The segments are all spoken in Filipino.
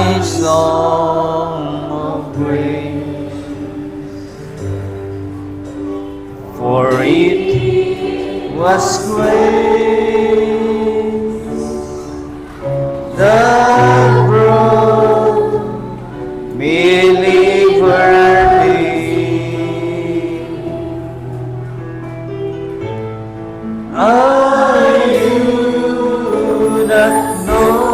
my song of praise, for it was grace that brought me liberty. I do not know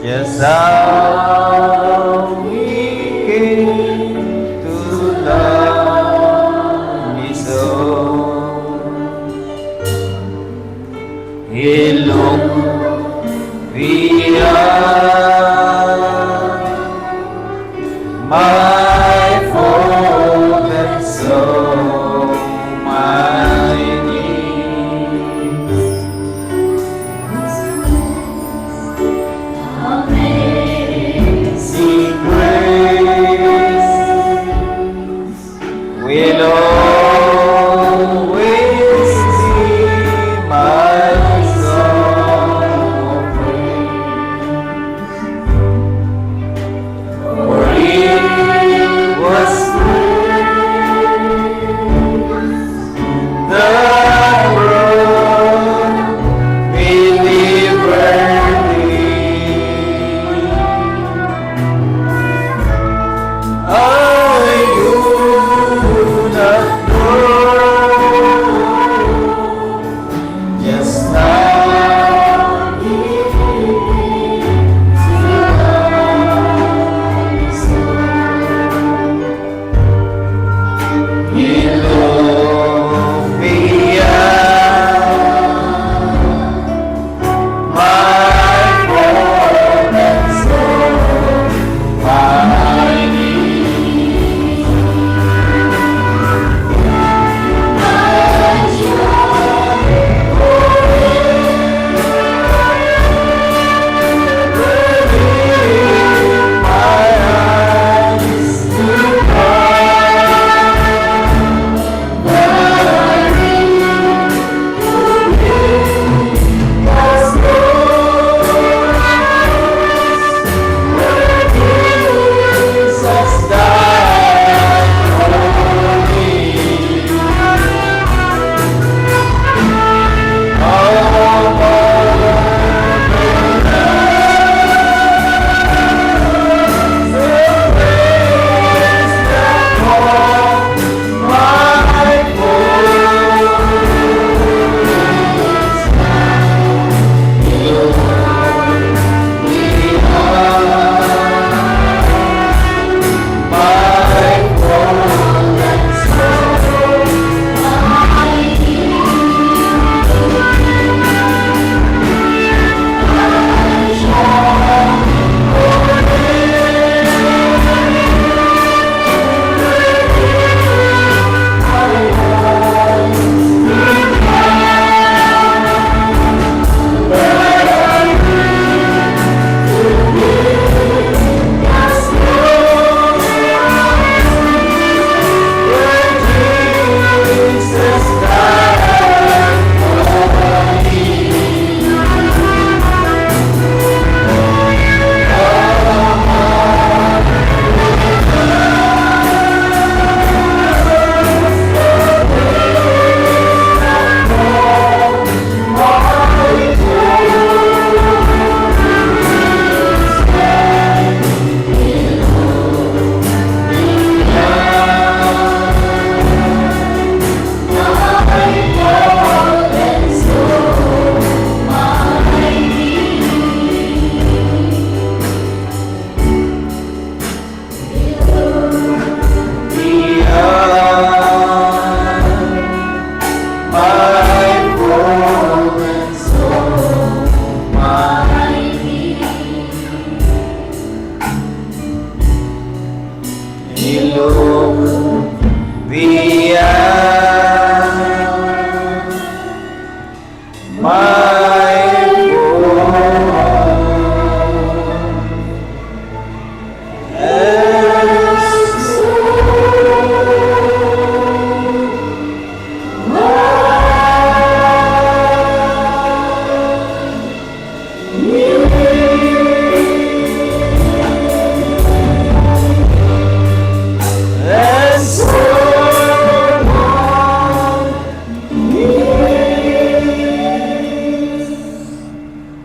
just how He came to love me so. He looked beyond my fault and saw my needs.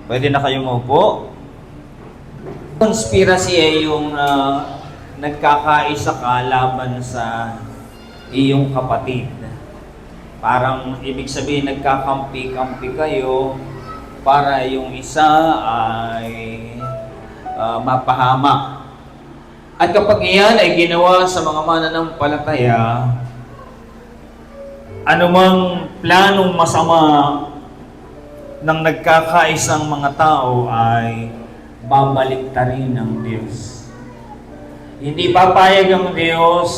Pwede na kayo maupo. Conspiracy ay yung nagkakaisa ka laban sa iyong kapatid. Parang ibig sabihin nagkakampi-kampi kayo para yung isa ay mapahamak. At kapag iyan ay ginawa sa mga mananampalataya, anumang planong masama ng nagkakaisang mga tao ay babaliktarin ng Diyos. Hindi papayag ang Diyos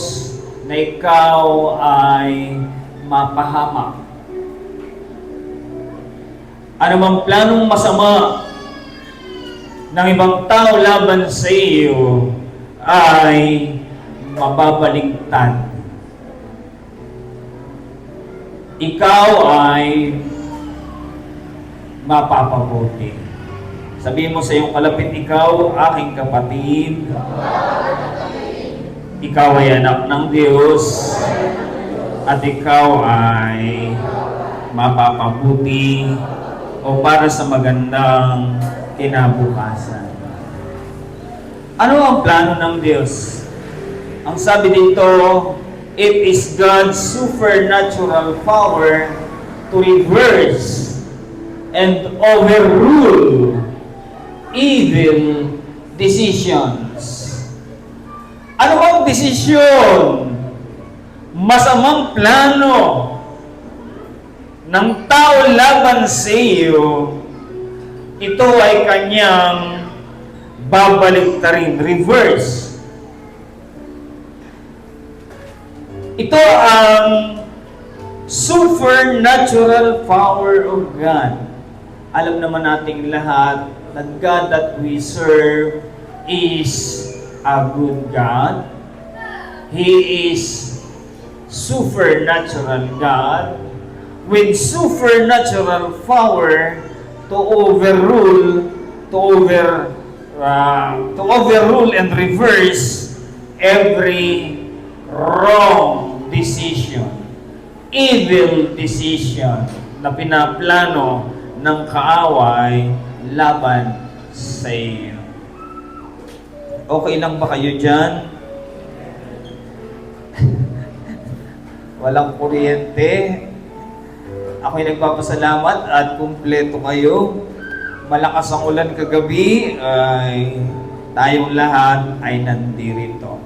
na ikaw ay mapahamak. Anumang planong masama ng ibang tao laban sa iyo ay mababaligtad. Ikaw ay mapapabuti. Sabihin mo sa iyong kalapit, ikaw, aking kapatid. Ikaw ay anak ng Diyos. At ikaw ay mapapabuti o para sa magandang kinabukasan. Ano ang plano ng Diyos? Ang sabi dito, it is God's supernatural power to reverse and overrule evil decisions. Ano bang desisyon? Masamang plano ng tao laban sa iyo, ito ay kanyang babaliktarin, reverse. Ito ang supernatural power of God. Alam naman nating lahat na God that we serve is a good God. He is supernatural God with supernatural power to overrule and reverse every wrong decision, evil decision na pinaplano ng kaaway laban sa iyo. Okay lang ba kayo dyan? Walang kuryente. Ako'y nagpapasalamat at kumpleto kayo. Malakas ang ulan kagabi, ay tayong lahat ay nandirito.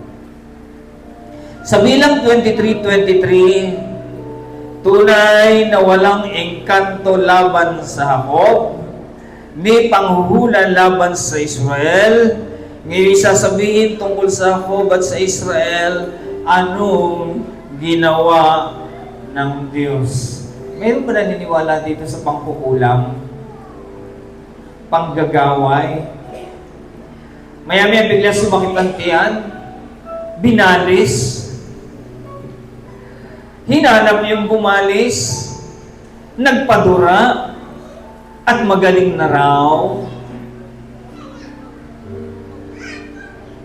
Sa bilang 23:23, tunay na walang engkanto laban sa Jacob, ni panghuhula laban sa Israel. Ngayon sasabihin tungkol sa Jacob at sa Israel, anong ginawa ng Diyos. Meron ba naniniwala dito sa pangkukulam? Panggagaway? Maya-maya bigla sumakit ang tiyan, binalis, hinanap yung bumalis, nagpadura, at magaling na raw.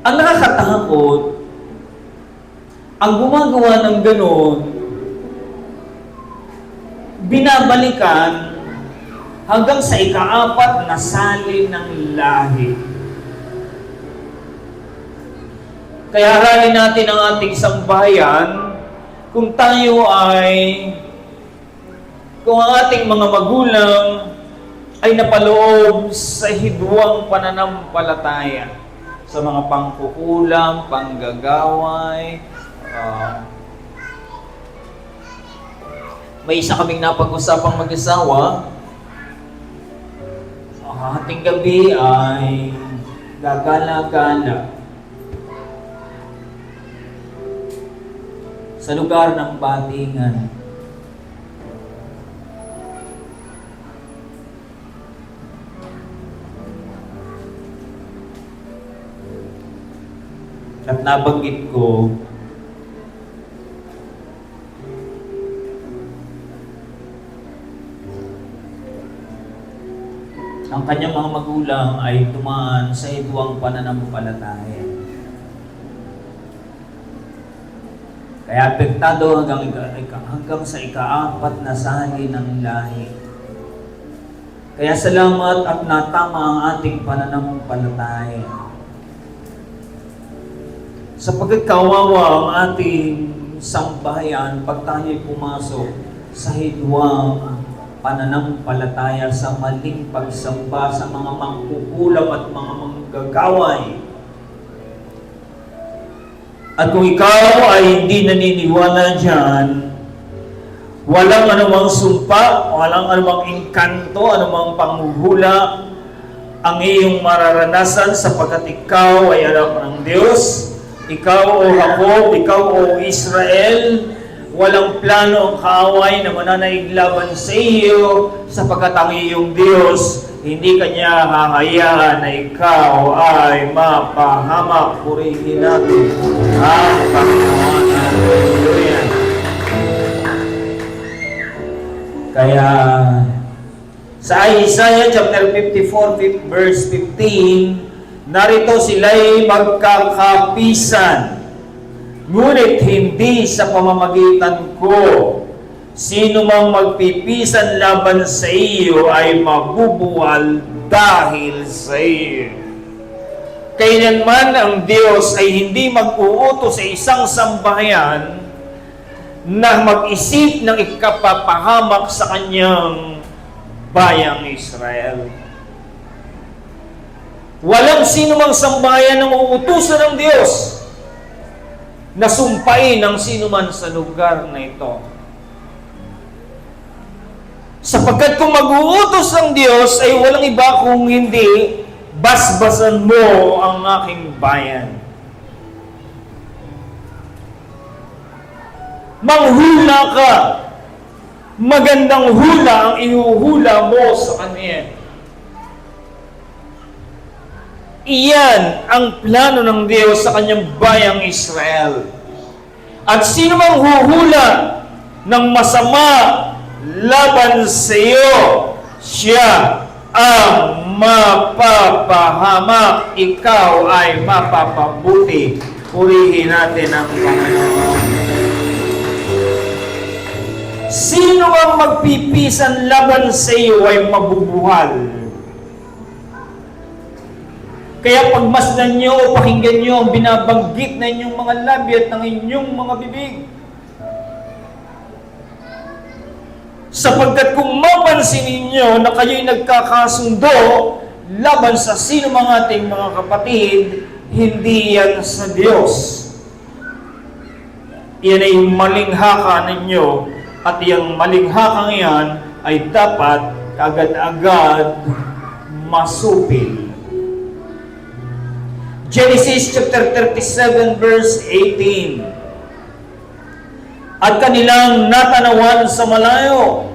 Ang nakakatakot, ang gumagawa ng ganon, binabalikan hanggang sa ika-4 na sali ng lahi. Kaya aralin natin ang ating sambahayan kung ang ating mga magulang ay napaloob sa hidwang pananampalataya, sa mga pangkukulam, panggagaway. May isa kaming napag-usapang mag-asawa. Ang ating gabi ay gagala-gala sa lugar ng batingan. At nabanggit ko, ang kanyang mga magulang ay dumaan sa hidwang pananampalataya. Kaya apektado hanggang sa ika-4 na sali ng lahi. Kaya salamat at natama ang ating pananampalataya. Sapagkat kawawa ang ating sambahayan pag tayo'y pumasok sa hidwang pananampalataya, sa maling pagsamba, sa mga mangkukulam at mga manggagaway. At kung ikaw ay hindi naniniwala dyan, walang anumang sumpa, walang anumang engkanto, anumang panghuhula ang iyong mararanasan sapagkat ikaw ay anak ng Diyos. Ikaw o Jacob, ikaw o Israel, walang plano ang kaaway na mananaig laban sa iyo sapagkat ang iyong Diyos, hindi Kanya hahayaan na ikaw ay mapahamak. Purihin natin ang Panginoon. Hallelujah. Kaya sa Isaiah chapter 54, verse 15, narito sila'y magkakapisan, ngunit hindi sa pamamagitan ko. Sino mang magpipisan laban sa iyo ay mabubuwal dahil sa iyo. Kailanman ang Diyos ay hindi mag-uutos sa isang sambahayan na mag-isip ng ikapapahamak sa kanyang bayang Israel. Walang sino mang sambahayan ng uutusan ng Diyos na sumpain ang sino man sa lugar na ito. Sapagkat kung mag-uutos ng Diyos ay walang iba kung hindi basbasan mo ang aking bayan. Manghula ka. Magandang hula ang ihuhula mo sa kanya. Iyan ang plano ng Diyos sa kanyang bayang Israel. At sino mang huhula ng masama laban sa iyo, siya ang mapapahamak. Ikaw ay mapapabuti. Purihin natin ang Panginoon. Sino ang magpipisan laban sa iyo ay mabubuhal. Kaya pagmasdan nyo o pakinggan nyo ang binabanggit na inyong mga labi at ng inyong mga bibig. Sapagkat kung mapansin ninyo na kayo'y nagkakasundo laban sa sino mga ating mga kapatid, hindi yan sa Diyos. Yan ay malinghaka ninyo at yung malinghakang yan ay dapat agad-agad masupil. Genesis chapter 37 verse 18. At kanilang natanawan sa malayo,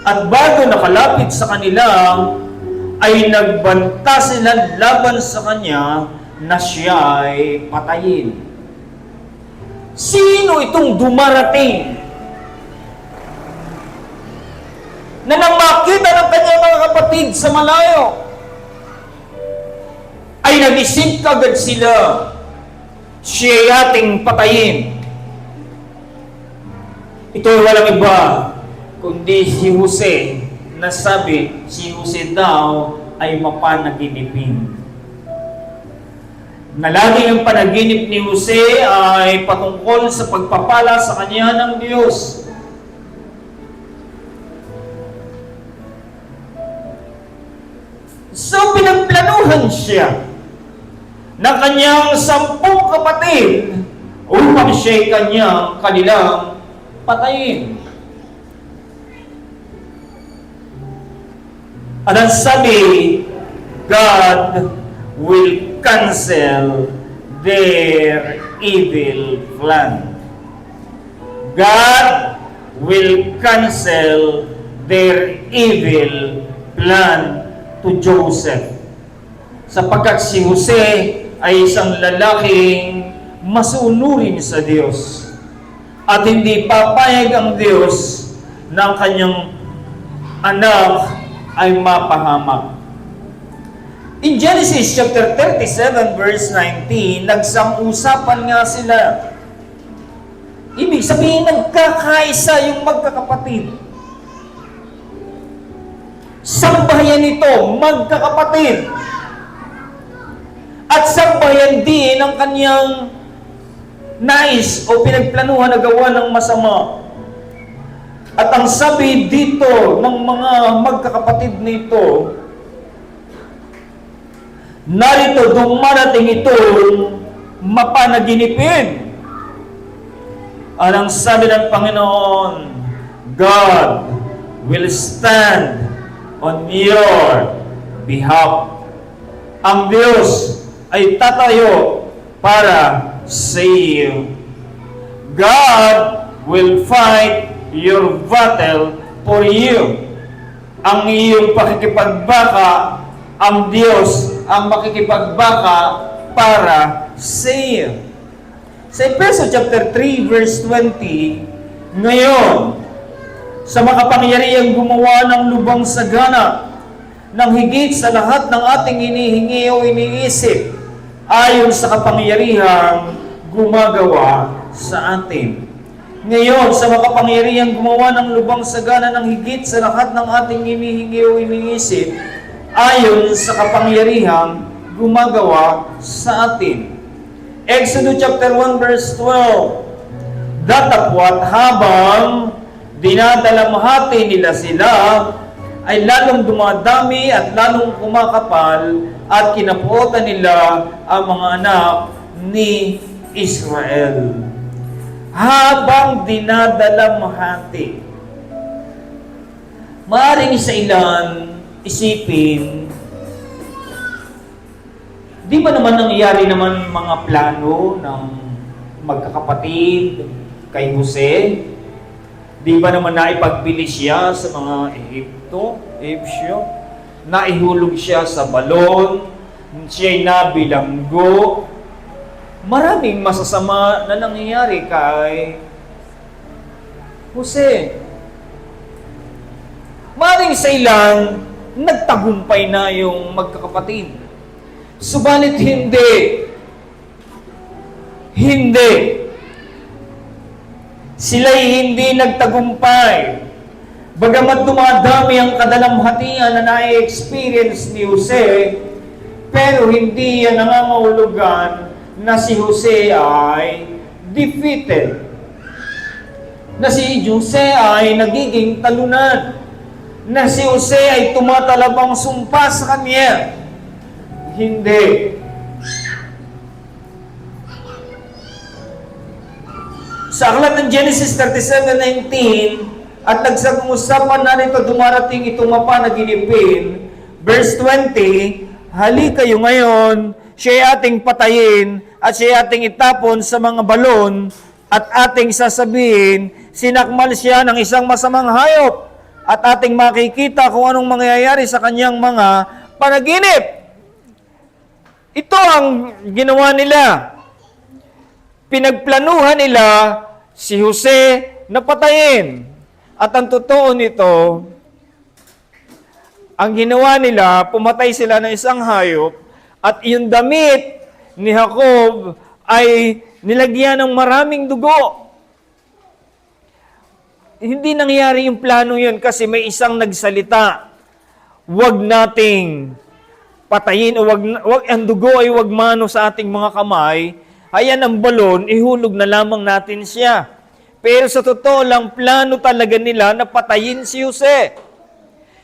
at bago nakalapit sa kanila, ay nagbanta sila laban sa kanya na siya ay patayin. Sino itong dumarating na nang makita ng kanyang mga kapatid sa malayo, ay nag-isip kagad sila, siya ay ating patayin. Ito ay walang iba, kundi si Jose, na sabi, si Jose daw ay mapanaginipin. Na lagi ang panaginip ni Jose ay patungkol sa pagpapala sa kanya ng Diyos. So, pinagplanuhan siya ng kanyang 10 kapatid upang siya'y kanilang patayin. At ang sabi, God will cancel their evil plan. God will cancel their evil plan to Joseph. Sapagkat si Jose ay isang lalaking masunurin sa Diyos. At hindi papayag ang Diyos na ang kanyang anak ay mapahamak. In Genesis chapter 37 verse 19, nagsang-usapan nga sila. Ibig sabihin, nagkakaisa yung magkakapatid. Sa Sambahayan ito, magkakapatid. At sambahayan din ang kanyang nais o pinagplanuhan na gawa ng masama. At ang sabi dito ng mga magkakapatid nito, narito dumarating itong mapanaginipin. Ang sabi ng Panginoon, God will stand on your behalf. Ang Diyos ay tatayo para sa iyo. God will fight your battle for you. Ang iyong pakikipagbaka, ang Diyos ang makikipagbaka para sa iyo. Sa Efeso chapter 3 verse 20, ngayon, sa makapangyarihang gumawa ng lubang sagana, ng higit sa lahat ng ating inihingi o iniisip, ayon sa kapangyarihang gumagawa sa atin. Ngayon, sa makapangyarihang gumawa ng lubang sagana ng higit sa lahat ng ating inihingi o iniisip, ayon sa kapangyarihang gumagawa sa atin. Exodus chapter 1 verse 12, datapwat habang dinadalamhati nila sila, ay lalong dumadami at lalong kumakapal at kinapuotan nila ang mga anak ni Israel. Habang dinadalamhati. Maaaring sa ilan isipin, di ba naman nangyayari naman mga plano ng magkakapatid kay Jose? Di ba naman naipagpili siya sa mga Egyptyo? Naihulog siya sa balon, siya'y nabilanggo. Maraming masasama na nangyayari kay Jose. Maring sa ilang nagtagumpay na yung magkakapatid. Subalit hindi. Hindi. Sila'y hindi nagtagumpay. Bagamat dumadami ang kadalamhatian na na-experience ni Jose, pero hindi yan nangangahulugan na si Jose ay defeated. Na si Jose ay nagiging talunan. Na si Jose ay tumatalabang sumpa sa kanya. Hindi. Sa aklat ng Genesis 37:19, at nagsag-usapan na rito dumarating itong mapanaginipin, verse 20, hali kayo ngayon, siya'y ating patayin, at siya'y ating itapon sa mga balon, at ating sasabihin, sinakmal siya ng isang masamang hayop, at ating makikita kung anong mangyayari sa kanyang mga panaginip. Ito ang ginawa nila. Pinagplanuhan nila si Jose na patayin. At ang totoo nito, ang ginawa nila, pumatay sila ng isang hayop at yung damit ni Jacob ay nilagyan ng maraming dugo. Hindi nangyari yung plano yun kasi may isang nagsalita, huwag nating patayin o wag ang dugo ay wag mano sa ating mga kamay, ayan ang balon, ihulog na lamang natin siya. Pero sa totoo lang, plano talaga nila na patayin si Jose.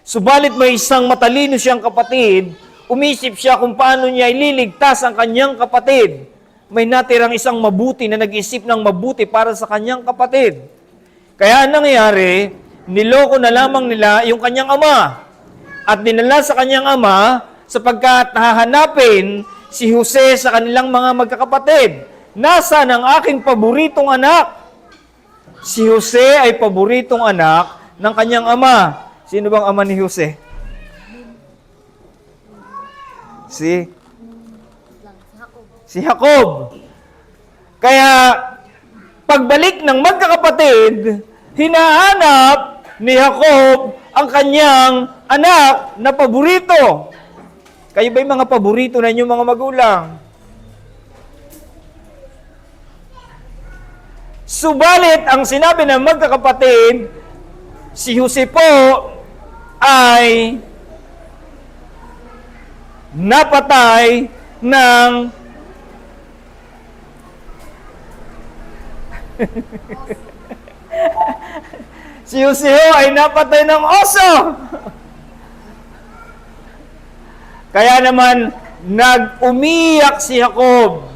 Subalit may isang matalino siyang kapatid, umisip siya kung paano niya ililigtas ang kanyang kapatid. May natirang isang mabuti na nag-isip ng mabuti para sa kanyang kapatid. Kaya nangyari, niloko na lamang nila yung kanyang ama. At dinala sa kanyang ama, sapagkat hahanapin si Jose sa kanilang mga magkakapatid. Nasaan ang aking paboritong anak? Si Jose ay paboritong anak ng kanyang ama. Sino bang ama ni Jose? Si Jacob. Kaya, pagbalik ng magkakapatid, hinahanap ni Jacob ang kanyang anak na paborito. Kayo ba yung mga paborito na inyong mga magulang? Subalit, ang sinabi ng magkakapatid, si Jose po ay napatay ng si Jose ay napatay ng oso. Kaya naman, nag-umiyak si Jacob.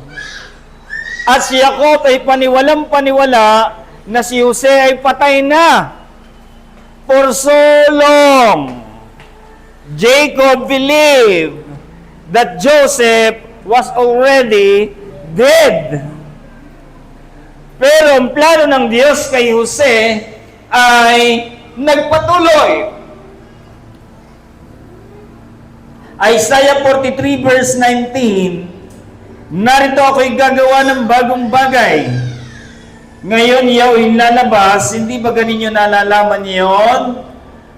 At si Jacob ay paniwalang paniwala na si Jose ay patay na. For so long, Jacob believed that Joseph was already dead. Pero ang plano ng Diyos kay Jose ay nagpatuloy. Isaiah 43 verse 19, narito ako'y gagawa ng bagong bagay. Ngayon yao'y lalabas, hindi ba ganinyo nalalaman yon?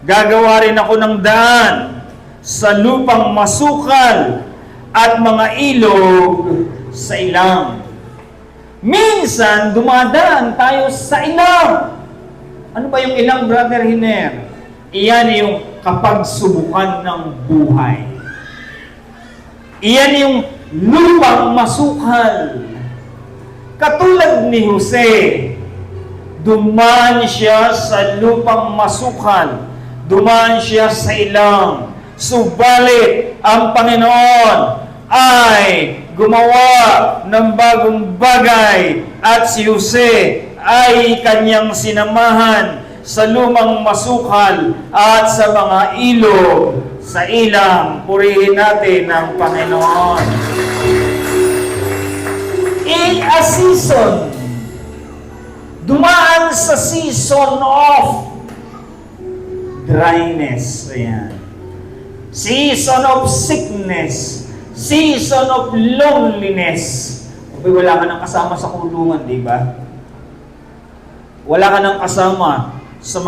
Gagawa rin ako ng daan sa lupang masukal at mga ilog sa ilang. Minsan, dumadaan tayo sa ilang. Ano ba yung ilang, Brother Hiner? Iyan yung kapagsubukan ng buhay. Iyan yung lupang masukal. Katulad ni Jose, dumaan siya sa lupang masukal. Dumaan siya sa ilang. Subalit, ang Panginoon ay gumawa ng bagong bagay at si Jose ay kanyang sinamahan sa lumang masukal at sa mga ilog sa ilang. Purihin natin ang Panginoon. In a season, dumaan sa season of dryness. Ayan. Season of sickness. Season of loneliness. Wala ka nang kasama sa kulungan, di ba? Wala ka nang kasama sa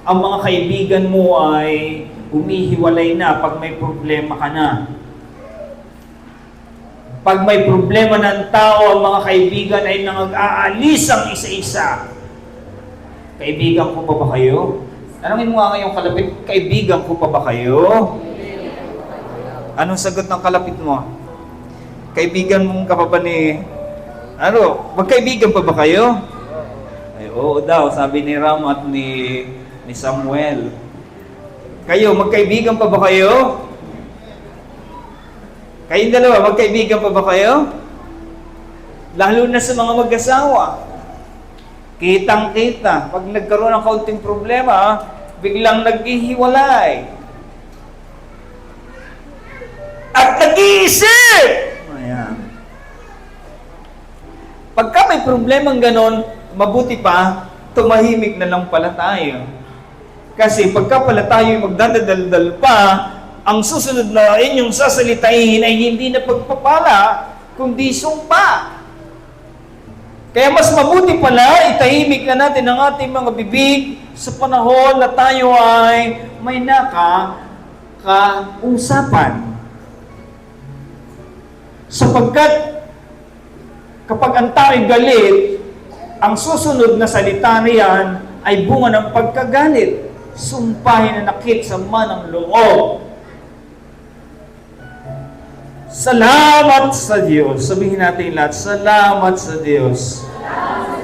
ang mga kaibigan mo ay humihiwalay na pag may problema ka na. Pag may problema ng tao, ang mga kaibigan ay nang-aalis ang isa-isa. Kaibigan ko pa ba kayo? Tanungin mo nga ngayong kalapit, kaibigan ko pa ba kayo? Anong sagot ng kalapit mo? Kaibigan mo ka pa ba ni... magkaibigan pa ba kayo? Ay, oo daw, sabi ni Ram at ni Samuel. Kayo, magkaibigan pa ba kayo? Kayong dalawa, magkaibigan pa ba kayo? Lalo na sa mga mag-asawa. Kitang-kita. Pag nagkaroon ng kaunting problema, biglang naghihiwalay. At nag-iisip! Ayan. Pagka may problemang ganon, mabuti pa, tumahimik na lang pala tayo. Kasi pagka pala tayo magdadaldal pa, ang susunod na inyong sasalitain ay hindi na pagpapala, kundi sumpa. Kaya mas mabuti pala, itahimik na natin ang ating mga bibig sa panahon na tayo ay may nakausapan. Sapagkat kapag ang tao'y galit, ang susunod na salita niyan ay bunga ng pagkagalit. Sumpahin na nakit sa manang loob. Salamat sa Diyos. Sabihin natin lahat, salamat sa Diyos.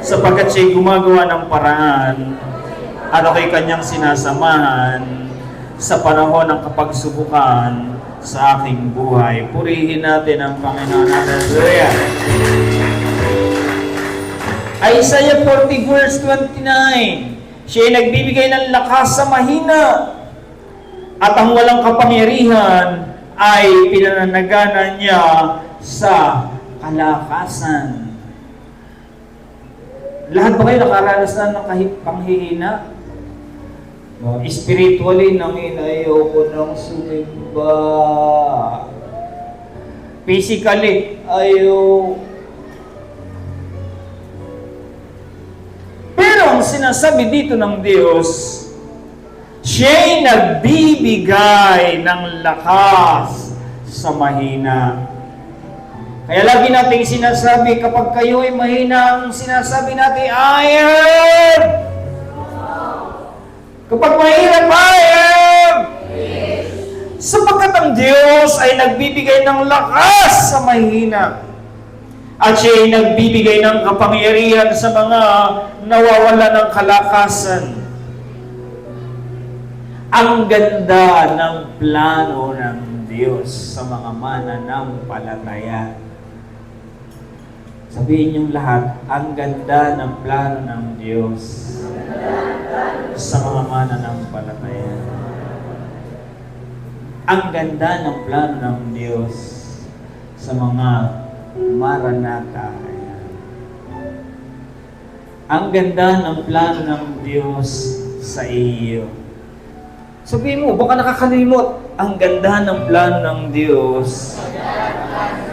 Sapagkat siya'y gumagawa ng paraan at ako'y kanyang sinasamahan sa panahon ng kapagsubukan sa aking buhay. Purihin natin ang Panginoon. Hallelujah. Isaiah 40 verse 29. Siya'y nagbibigay ng lakas sa mahina at ang walang kapangyarihan ay pinananaganan niya sa kalakasan. Lahat ba kayo nakaranas na ng panghihina? Spiritually, ayoko ng sumimba. Physically, ayaw. Pero ang sinasabi dito ng Diyos, siya'y nagbibigay ng lakas sa mahina. Kaya lagi nating sinasabi, kapag kayo ay mahina, ang sinasabi natin, I am. Kapag mahirap, I am. Sapagkat ang Diyos Diyos ay nagbibigay ng lakas sa mahihina. At siya ay nagbibigay ng kapangyarihan sa mga nawawala ng kalakasan. Ang ganda ng plano ng Diyos sa mga mananampalataya. Sabihin niyong lahat, ang ganda ng plano ng Diyos sa mga mananampalataya. Ang ganda ng plano ng Diyos sa mga Maranatha. Ang ganda ng plano ng Diyos sa iyo. Sabihin mo, baka nakakalimot. Ang ganda ng plano ng Diyos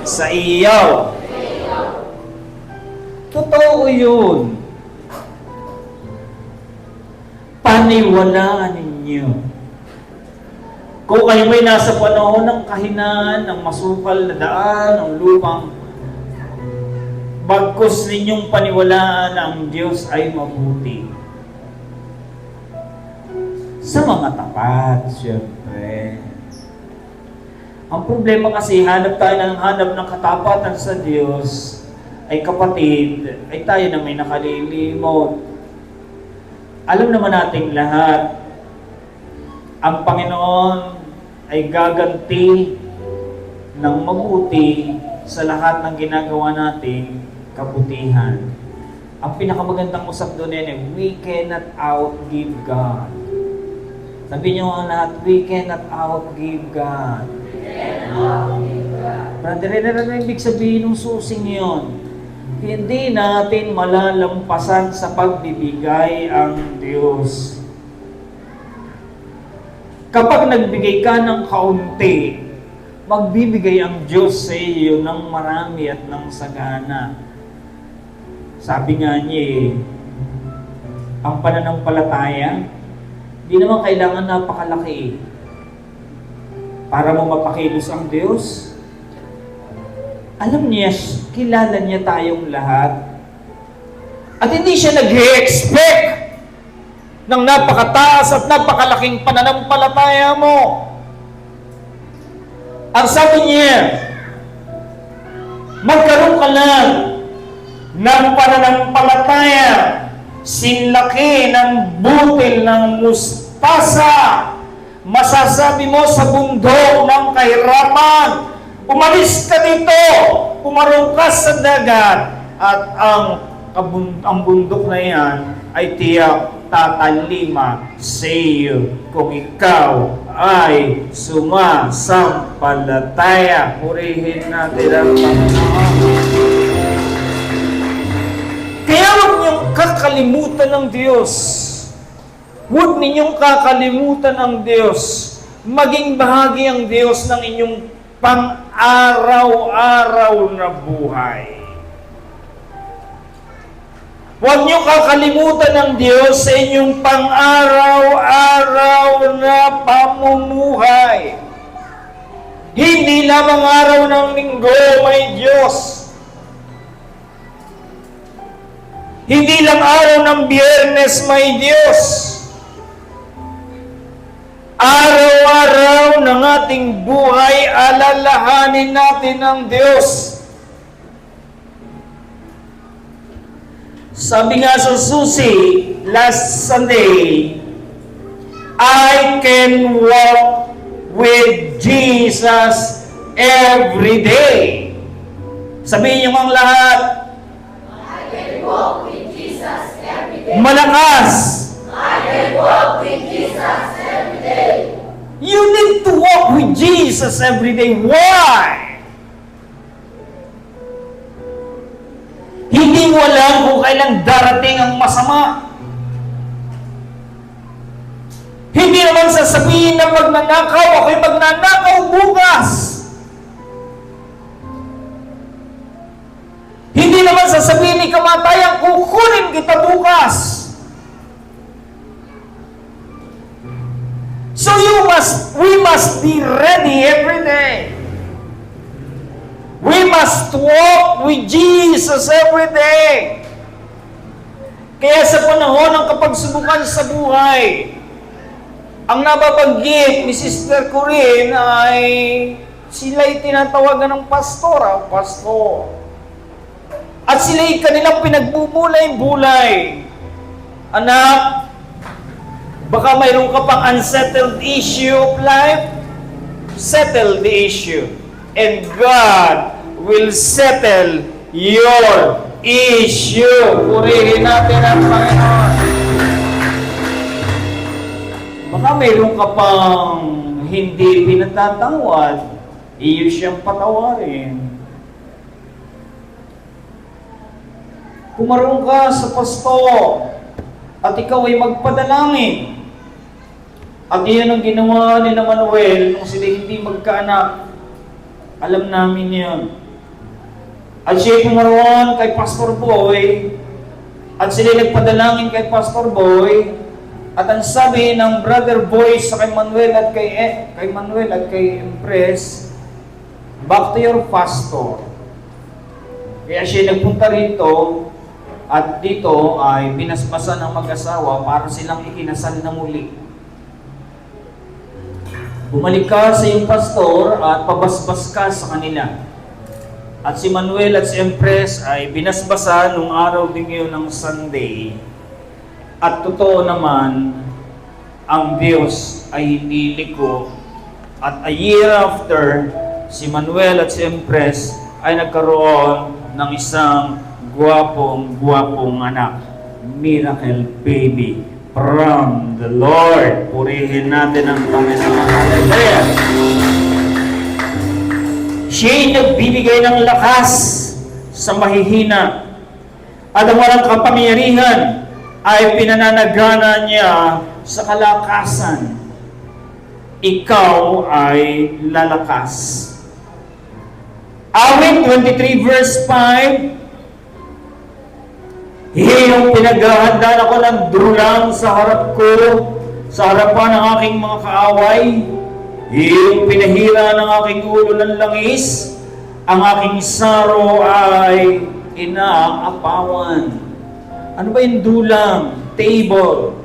sa iyo. Totoo yun. Paniwalaan ninyo. Kung kayo may nasa panahon ng kahinaan, ng masukal na daan, ng lupang, bagkus ninyong paniwalaan na ang Diyos ay mabuti. Sa mga tapat, siyempre. Ang problema kasi, hanap ng katapatan sa Diyos, ay kapatid, ay tayo na may nakalilimot. Alam naman nating lahat, ang Panginoon ay gaganti ng mabuti sa lahat ng ginagawa nating kabutihan. Ang pinakamagandang usap doon ay, we cannot outgive God. Sabi niyo ang lahat, we cannot outgive God. Brother, ano ibig sabihin ng susing yun? Hindi natin malalampasan sa pagbibigay ang Diyos. Kapag nagbigay ka ng kaunti, magbibigay ang Diyos sa iyo ng marami at ng sagana. Sabi nga niya ang pananampalataya, di naman kailangan napakalaki para mo mapakilos ang Diyos. Alam niya, kilala niya tayong lahat. At hindi siya nag-expect ng napakataas at napakalaking pananampalataya mo. Ang sabi niya, magkaroon ka lang ng pananampalataya, sinlaki ng butil ng mustasa. Masasabi mo sa bundok ng kahirapan, umalis ka dito, pumarong ka sa dagat, at ang bundok na yan ay tiyak tatalima sa iyo kung ikaw ay sumasampalataya. Purihin natin ang Panginoon. Kaya huwag niyong kakalimutan ng Diyos. Huwag ninyong kakalimutan ang Diyos. Maging bahagi ang Diyos ng inyong pang-araw-araw na buhay. Huwag niyo kakalimutan ang Diyos sa inyong pang-araw-araw na pamumuhay. Hindi lamang araw ng linggo may Diyos. Hindi lang araw ng Biyernes may Diyos. Araw-araw ng ating buhay, alalahanin natin ang Diyos. Sabi nga sa Susi, last Sunday, I can walk with Jesus every day. Sabihin niyo ang lahat. I can walk with Jesus every day. Malakas. I can walk with Jesus every day. You need to walk with Jesus every day. Why? Hindi mo alam kung kailan darating ang masama. Hindi naman sasabihin na magnanakaw, ako'y magnanakaw bukas. Hindi naman sasabihin ni kamatayan, kukunin kita bukas. So we must be ready every day. We must walk with Jesus every day. Kaya sa panahon ng kapagsubukan sa buhay, ang nababanggit ni Sister Corinne ay sila'y tinatawagan ng pastor, pastor. At sila'y kanilang pinagbubulay-bulay. Anak, baka mayroon ka pang unsettled issue of life. Settle the issue. And God will settle your issue. Purihin natin ang Panginoon. Baka mayroon ka pang hindi pinatatawad, iyo siyang patawarin. Kung maroon ka sa pastor at ikaw ay magpadalangin, at iyan ang ginawa ni Manuel nung sila hindi magkaanak, alam namin yan. At siya pumaroon kay Pastor Boy, at sila nagpadalangin kay Pastor Boy, at ang sabi ng Brother Boy sa kay Manuel at kay Empress, back to your pastor. Kaya siya nagpunta rito, at dito ay binasbasan ng mag-asawa para silang ikinasal na muli. Bumalik ka sa iyong pastor at pabasbas ka sa kanila. At si Manuel at si Empress ay binasbasan nung araw din yun ng Sunday. At totoo naman, ang Diyos ay hindi liko. At a year after, si Manuel at si Empress ay nagkaroon ng isang guwapong anak. Miracle baby from the Lord. Purihin natin ang Panginoon. Hallelujah! Siya'y nagbibigay ng lakas sa mahihina. At ang walang kapangyarihan ay pinananagana niya sa kalakasan. Ikaw ay lalakas. Awit 23 verse 5, Hiyong pinaghahandaan ako ng dulang sa harap ko, sa harapan ng aking mga kaaway. Hiyong pinahira ng aking ulo ng langis, ang aking saro ay inaapawan. Ano ba yung dulang? Table.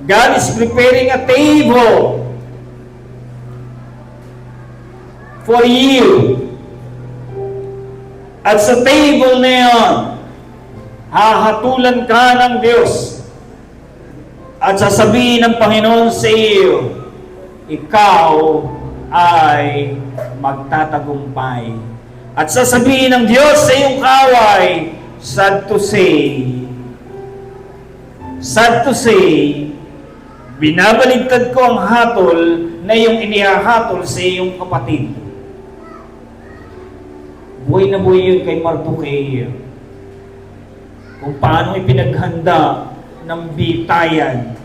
God is preparing a table for you. At sa table na yan, hahatulan ka ng Diyos. At sasabihin ng Panginoon sa iyo, ikaw ay magtatagumpay. At sasabihin ng Diyos sa iyong kaway, sad to say, binabaligtad ko ang hatol na iyong inihahatol sa iyong kapatid. Buhay na buhay yun kay Mardukay. Kung paano ipinaghanda ng bitayan.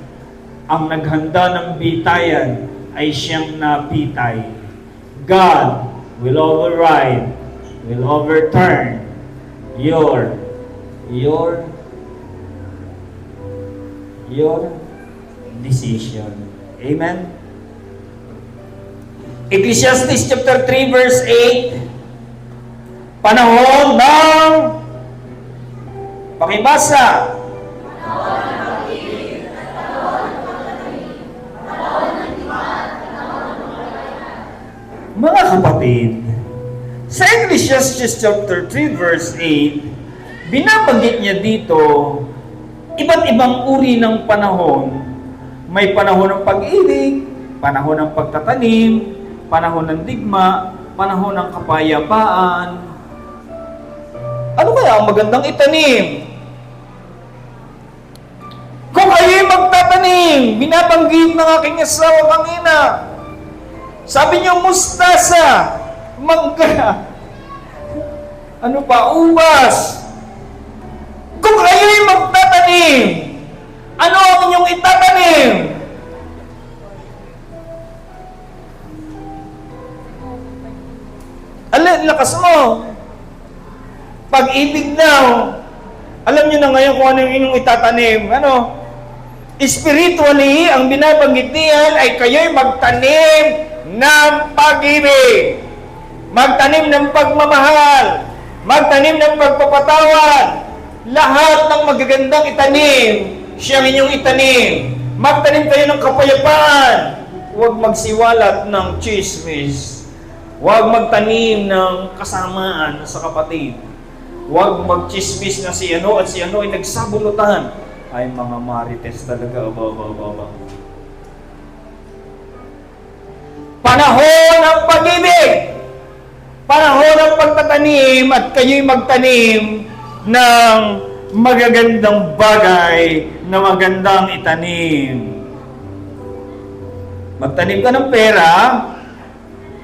Ang naghanda ng bitayan ay siyang napitay. God will override, will overturn your decision. Amen? Ecclesiastes chapter 3 verse 8, panahon ng pakibasa. Mga kapatid, sa Ecclesiastes chapter 3 verse 8, binabanggit niya dito iba't ibang uri ng panahon. May panahon ng pag-ibig, panahon ng pagtatanim, panahon ng digma, panahon ng kapayapaan. Ano kaya ang magandang itanim? Kung kayo'y magtatanim, binabanggit ng aking asawa kanina, sabi niyo, mustasa, mangga, ano pa, ubas. Kung kayo'y magtatanim, ano ang inyong itatanim? Lakas mo. Pag-ibig daw. Alam niyo na ngayon kung ano yung inyong itatanim. Ano? Spiritually, ang binabanggit niyan ay kayo'y magtanim ng pag-ibig. Magtanim ng pagmamahal. Magtanim ng pagpapatawad. Lahat ng magagandang itanim, siyang inyong itanim. Magtanim kayo ng kapayapaan. Huwag magsiwalat ng chismis. Huwag magtanim ng kasamaan sa kapatid. Huwag magchismis na si ano at si ano ay nagsabulutan. Ay, mga marites talaga. Aba. Panahon ng pag-ibig! Panahon ng pagtatanim at kayo'y magtanim ng magagandang bagay na magandang itanim. Magtanim ka ng pera,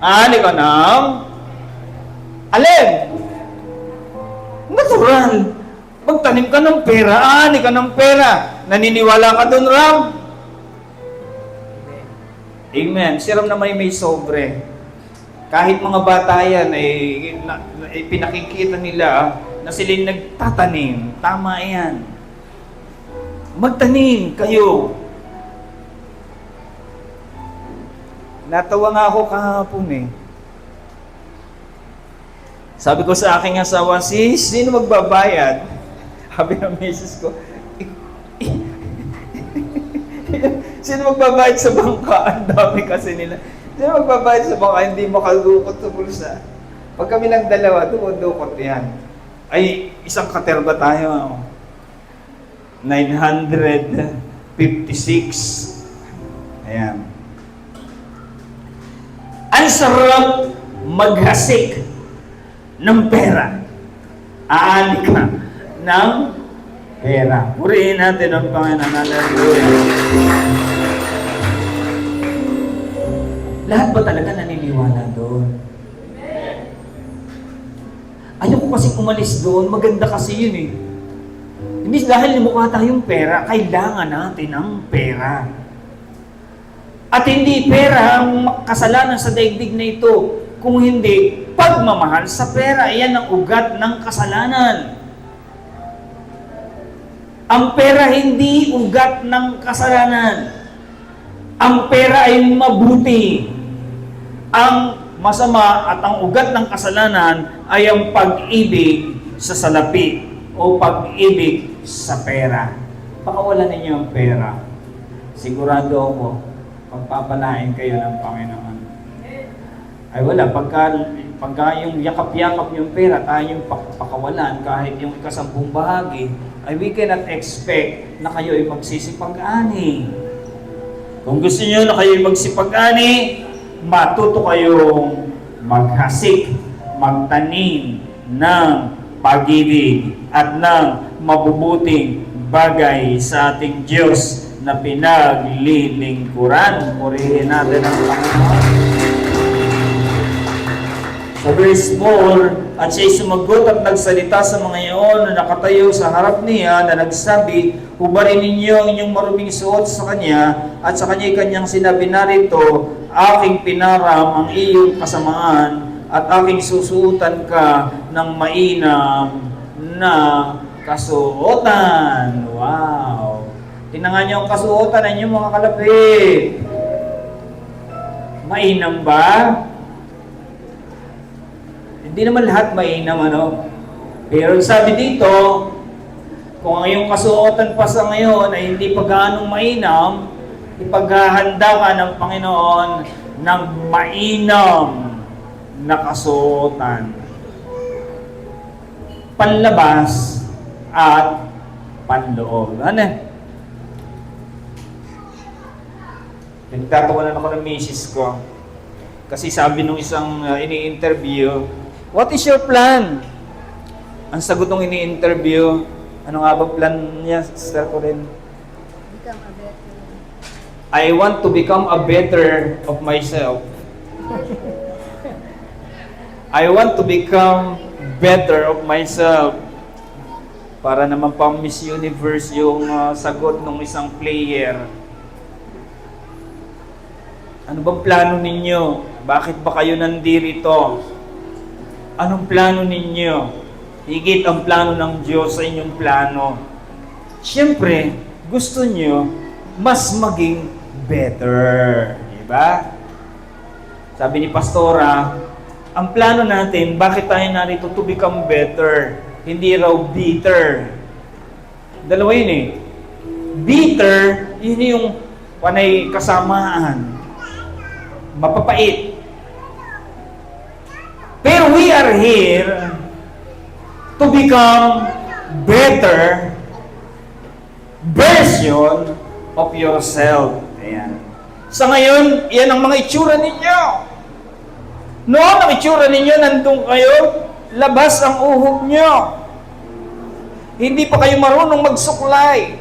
ani ka ng alin? Natural. Magtanim ka ng pera, ani ka ng pera. Naniniwala ka doon, Ram? Amen. Si Ram na may sobre. Kahit mga bata yan, pinakikita nila na sila nagtatanim. Tama yan. Magtanim kayo. Natawa nga ako kahapon eh. Sabi ko sa aking asawa, sis, sino magbabayad? Sabi ng misis ko, sino magbabayad sa bangka? Ang dami kasi nila. Sino magbabayad sa bangka? Hindi makalukot sa bulsa. Pag kami lang dalawa, dumudukot yan. Ay, isang katerba tayo. 956. Ayan. Ang sarap maghasik ng pera. Aani ka ng pera. Purihin natin ang Panginoon. Hallelujah. Lahat ba talaga naniniwala doon? Ayaw ko kasi umalis doon. Maganda kasi yun eh. Hindi dahil mukha tayong pera, kailangan natin ang pera. At hindi pera ang kasalanan sa daigdig na ito. Kung hindi, pagmamahal sa pera. Iyan ang ugat ng kasalanan. Ang pera hindi ugat ng kasalanan. Ang pera ay mabuti. Ang masama at ang ugat ng kasalanan ay ang pag-ibig sa salapi o pag-ibig sa pera. Pakawalan ninyo ang pera. Sigurado ako, pagpapalain kayo ng Panginoon. Ay wala, pagka yung yakap-yakap yung pera, tayong pakawalan kahit yung ikasampung bahagi, ay we cannot expect na kayo ay magsisipag-ani. Kung gusto niyo na kayo ay magsipag-ani, matuto kayong maghasik, magtanim ng pag-ibig at ng mabubuting bagay sa ating Diyos na pinaglilingkuran. Purihin natin ang Panginoon. Sa verse 4, at siya'y sumagot at nagsalita sa mga iyon na nakatayo sa harap niya na nagsabi, hubarin ninyo ang inyong maruming suot sa kanya at sa kanya'y kanyang sinabi narito, aking pinaram ang iyong kasamaan at aking susuotan ka ng mainam na kasuotan. Wow! Tinangan niyo ang kasuotan ng inyong mga kalapit. Mainam ba? Hindi naman lahat mainam, ano? Pero sabi dito, kung ang iyong kasuotan pa sa ngayon ay hindi pa gaanong mainam, ipaghahanda ka ng Panginoon ng mainam na kasuotan. Panlabas at panloob. Ano? Nagtatawanan ako ng misis ko. Kasi sabi nung isang ini-interview, what is your plan? Ang sagot ng ini-interview, ano nga ba plan niya, Sister Corinne? Become a better. I want to become a better of myself. I want to become better of myself. Para naman pang Miss Universe yung sagot ng isang player. Ano bang plano ninyo? Bakit ba kayo nandirito? Anong plano ninyo? Higit ang plano ng Diyos sa inyong plano. Siyempre, gusto nyo mas maging better. Diba? Sabi ni Pastora, ang plano natin, bakit tayo narito to become better? Hindi raw bitter. Dalawa yun eh. Bitter, yun yung panay kasamaan. mapapait. Pero we are here to become better version of yourself. Ayan. Sa ngayon, yan ang mga itsura ninyo. Noon ang itsura ninyo, nandun kayo, labas ang uhog nyo. Hindi pa kayo marunong magsuklay.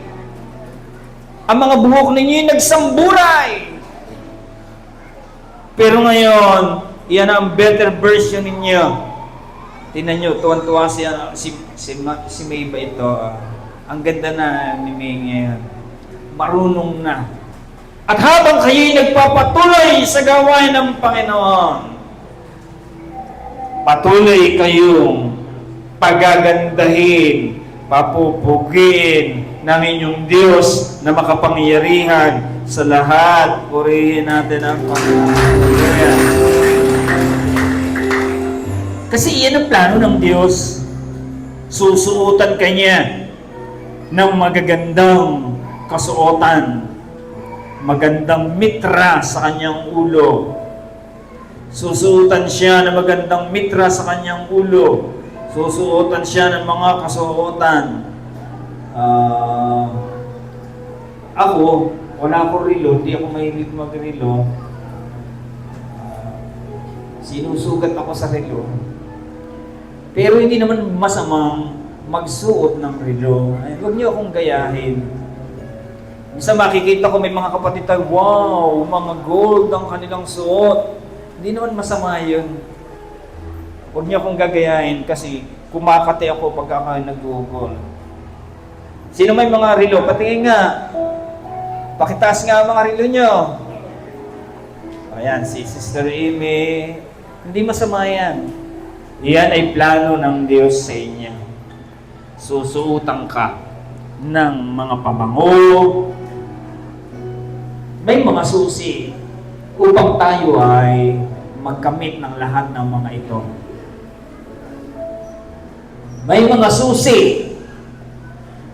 Ang mga buhok ninyo nagsamburay. Pero ngayon, yan ang better version ninyo. Tingnan nyo, tuwan-tuwa si May ba ito? Ang ganda na ni May ngayon. Marunong na. At habang kayo'y nagpapatuloy sa gawain ng Panginoon, patuloy kayong pagagandahin, papupugin ng inyong Diyos na makapangyarihan sa lahat. Purihin natin ang Panginoon. Kasi iyan ang plano ng Diyos. Susuotan ka niya ng magagandang kasuotan. Magandang mitra sa kanyang ulo. Susuotan siya ng magandang mitra sa kanyang ulo. Susuotan siya ng mga kasuotan. Ako, wala akong relo, hindi ako mahilig mag-relo. Sinusugat ako sa relo. Pero hindi naman masamang magsuot ng relo. Ay, huwag niyo akong gayahin. Minsan makikita ko may mga kapatid tayo, wow, mga gold ang kanilang suot. Hindi naman masama yun. Huwag niyo akong gagayahin kasi kumakati ako pagka nag-google. Sino may mga relo? Patingin nga. Pakitaas nga ang mga relo nyo. Ayan, si Sister Amy. Hindi masama yan. Iyan ay plano ng Diyos sa inyo. Susuutan ka ng mga pabango. May mga susi upang tayo ay magkamit ng lahat ng mga ito. May mga susi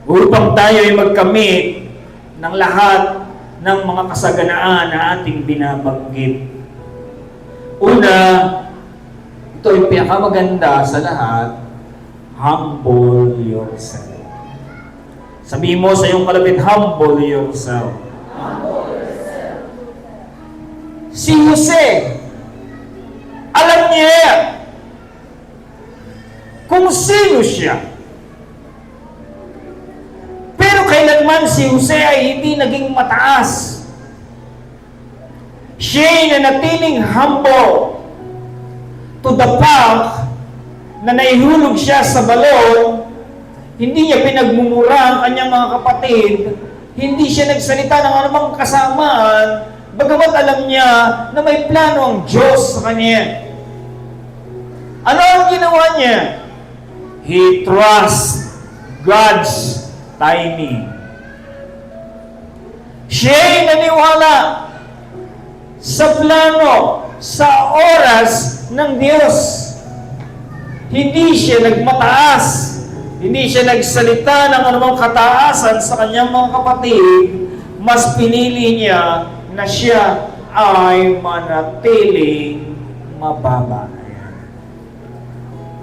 upang tayo ay magkamit ng lahat ng mga kasaganaan na ating binabanggit. Una, ito ay pinakamaganda sa lahat, humble yourself. Sabihin mo sa iyong kalapit, humble yourself. Humble yourself. Si Jose, alam niya kung sino siya. Pero kailanman si Jose ay hindi naging mataas. Siya'y nanatiling humble to the point na naihulog siya sa balon. Hindi niya pinagmumura ang kanyang mga kapatid. Hindi siya nagsalita ng anumang kasamaan, bagamat alam niya na may plano ang Diyos sa kanya. Ano ang ginawa niya? He trusts God's timing. Siya'y naniwala sa plano, sa oras ng Diyos. Hindi siya nagmataas. Hindi siya nagsalita ng anumang kataasan sa kanyang mga kapatid. Mas pinili niya na siya ay manatiling mababa.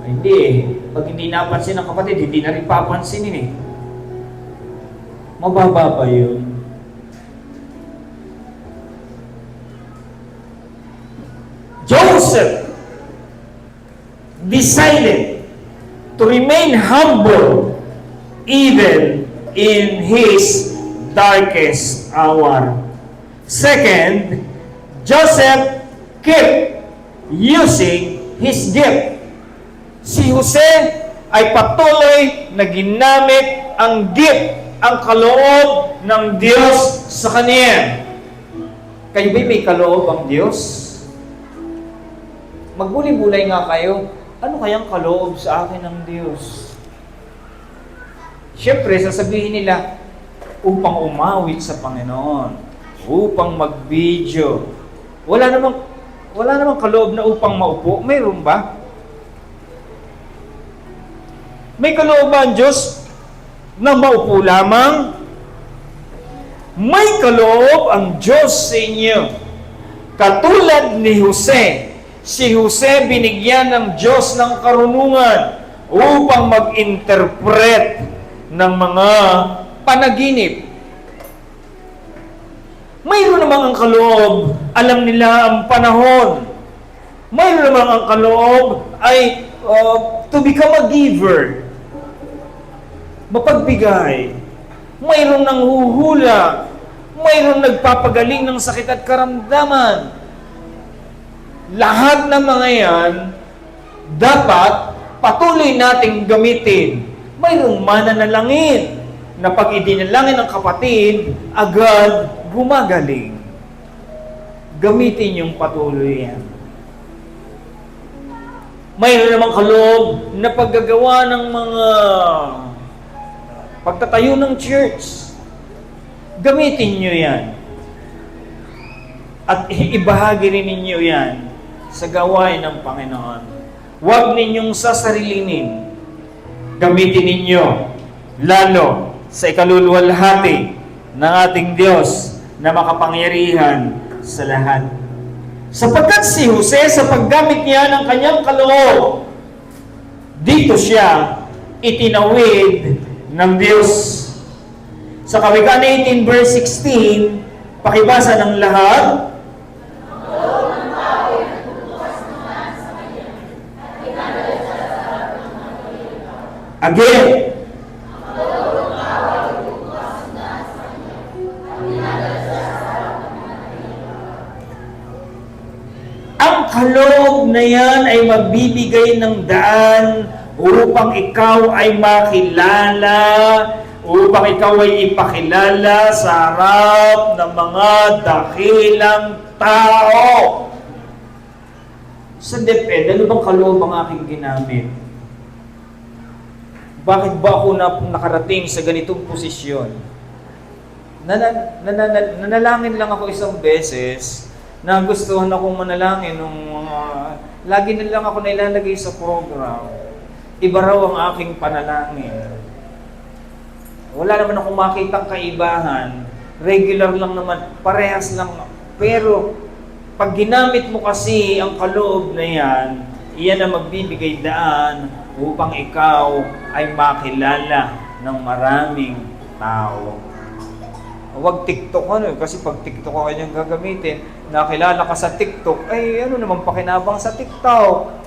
Hindi eh. Pag hindi napansin ng kapatid, hindi na rin papansinin eh. Mababa ba yun? Joseph decided to remain humble even in his darkest hour. Second, Joseph kept using his gift. Si Jose ay patuloy na ginamit ang gift, ang kaloob ng Diyos sa kanya. Kayo ba may kaloob ang Diyos? Magbuli-bulay nga kayo. Ano kayang kaloob sa akin ng Diyos? Siyempre, sasabihin nila, upang umawit sa Panginoon, upang mag-video. Wala namang kaloob na upang maupo. Mayroon ba? May kaloob ba ang Diyos na maupo lamang? May kaloob ang Diyos sa inyo Katulad ni Jose, si Jose binigyan ng Diyos ng karunungan upang mag-interpret ng mga panaginip. Mayroon namang ang kaloob, alam nila ang panahon. Mayroon namang ang kaloob ay to become a giver. Mapagbigay. Mayroong nanghuhula. Mayroong nagpapagaling ng sakit at karamdaman. Lahat ng mga yan, dapat patuloy nating gamitin. Mayroong mananalangin na pag idinalangin ng kapatid, agad gumagaling. Gamitin yung patuloy yan. Mayroon namang kaloob na paggagawa ng mga pagtatayo ng church. Gamitin nyo yan. At ibahagi rin ninyo yan sa gawain ng Panginoon. Huwag ninyong sasarilinin. Gamitin ninyo lalo sa ikaluluwalhati ng ating Diyos na makapangyarihan sa lahat. Sapagkat si Jose, sa paggamit niya ng kanyang kaloob, dito siya itinawid ng Diyos. Sa Kawikaan 18 verse 16, pakibasa ng lahat. Again. Ang kaloob na yan ay magbibigay ng daan upang ikaw ay makilala, upang ikaw ay ipakilala sa harap ng mga dakilang tao. Sa DepEd, ano bang kaloob ang aking ginamit? Bakit ba ako nakarating sa ganitong posisyon? Nanalangin lang ako isang beses, nagustuhan akong manalangin nung lagi na lang ako nailalagay sa program. Iba raw ang aking panalangin. Wala naman akong makitang kaibahan. Regular lang naman, parehas lang. Pero pag ginamit mo kasi ang kaloob na yan, iyan ang magbibigay daan upang ikaw ay makilala ng maraming tao. Huwag TikTok kasi pag TikTok ka kanyang gagamitin, nakilala ka sa TikTok, ay ano naman pakinabang sa TikTok?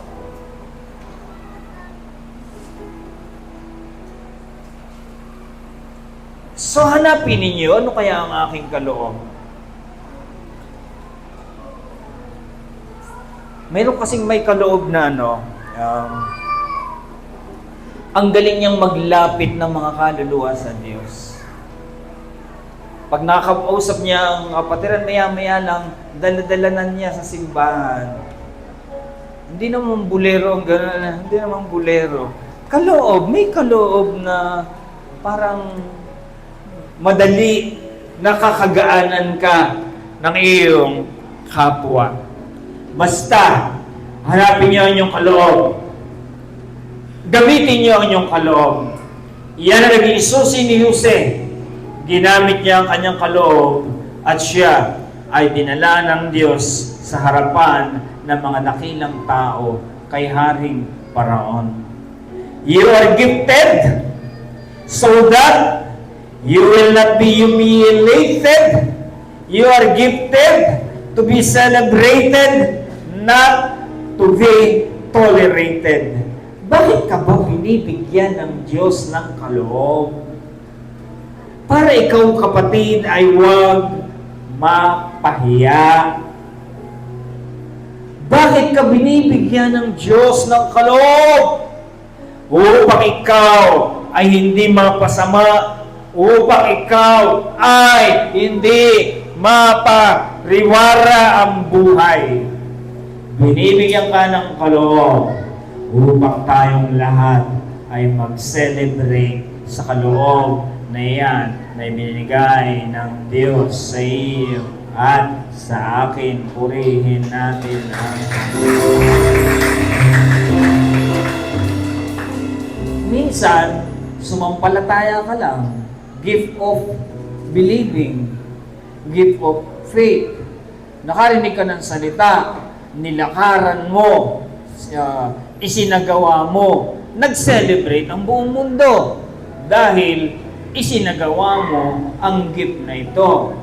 So hanapin ninyo, ano kaya ang aking kaloob? Meron kasing may kaloob na ang galing niyang maglapit ng mga kaluluwa sa Diyos. Pag nakakausap niya ang kapatiran, maya-maya lang, dala-dalanan niya sa simbahan. Hindi naman bulero ang gano'n, hindi naman bulero. Kaloob, may kaloob na parang madali nakakagaanan ka ng iyong kapwa. Basta, hanapin niyo ang inyong kaloob. Gamitin niyo ang inyong kaloob. Iyan ang naging isusi ni Jose. Ginamit niya ang kanyang kaloob at siya ay dinala ng Diyos sa harapan ng mga dakilang tao kay Haring Paraon. You are gifted so that you will not be humiliated. You are gifted to be celebrated, not to be tolerated. Bakit ka ba binibigyan ng Diyos ng kaloob? Para ikaw, kapatid, ay huwag mapahiya. Bakit ka binibigyan ng Diyos ng kaloob? Upang ikaw ay hindi mapasama, upang ikaw ay hindi mapariwara ang buhay. Binibigyan ka ng kaloob upang tayong lahat ay mag-celebrate sa kaloob na yan na ibinigay ng Diyos sa iyo at sa akin. Purihin natin ang minsan, sumampalataya ka lang. Gift of believing, gift of faith, nakarinig ka ng salita, nilakaran mo, isinagawa mo, nag-celebrate ang buong mundo dahil isinagawa mo ang gift na ito.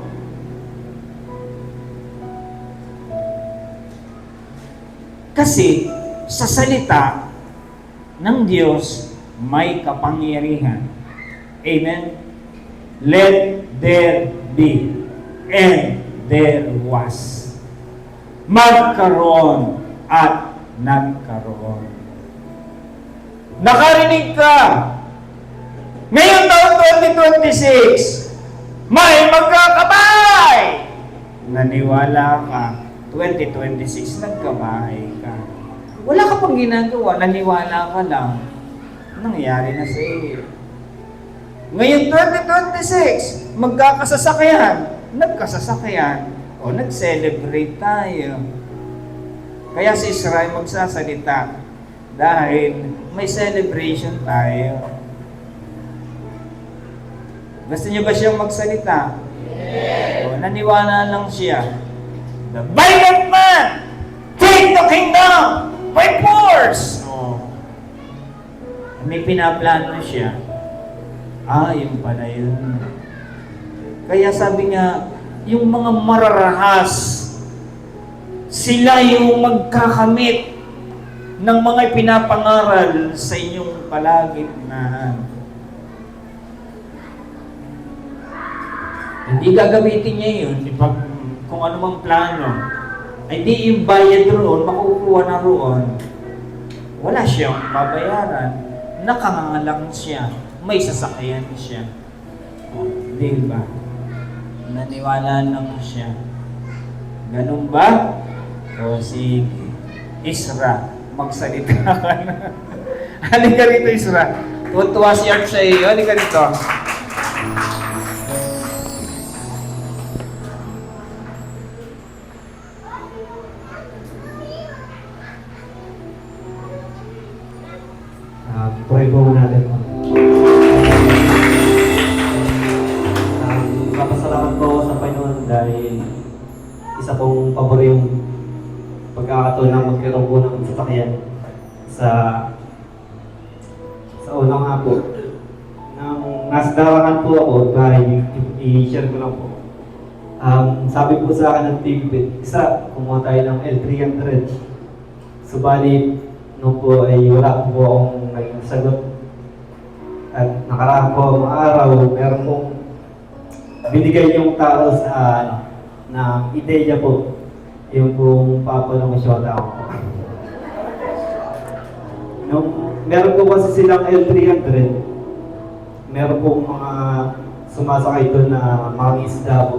Kasi sa salita ng Diyos may kapangyarihan. Amen? Let there be, and there was. Magkaroon at nagkaroon. Nakarinig ka. Ngayon taon 2026, may magkakabay. Naniwala ka. 2026, nagkabahay ka. Wala ka pang ginagawa, naniwala ka lang. Nangyari na sa iyo. Ngayon 2026, magkakasasakyan. Nagkasasakyan. O nag-celebrate tayo. Kaya si Israel magsasalita dahil may celebration tayo. Gusto niyo ba siyang magsalita? Yes. O, naniwala lang siya. The violent man take the kingdom by force. O, may pinaplano siya. Yun pala yun. Kaya sabi niya, yung mga mararahas, sila yung magkakamit ng mga pinapangaral sa inyong kalagitnaan. Hindi gagamitin niya yun kung ano mang plano. Ay di yung bayad roon, makukuha na roon. Wala siyang babayaran. Nakangalang siya. May sasakyan siya. Di ba? Naniwala lang siya. Ganun ba? O sige. Isra, magsalita ka na. Halika rito, Isra. Tuwa siya sa iyo. Halika rito. Pray po natin. Napasalamat po ako sa Panginoon dahil isa pong paboryong pagkakataon na magkaroon po ng sasakyan sa unang nga po. Nang nasa darakan po ako, dahil i-share ko lang po. Sabi po sa akin ng Tigpit, kumuha tayo ng L300. Subalit, nung po ay wala po akong nagsagot. At nakaraan po ang araw, meron pong binigay yung tao sa na ideya po, yung pong papalamosyoda ako. Nung meron po kasi silang L300, meron pong mga sumasakay doon na mga isda po.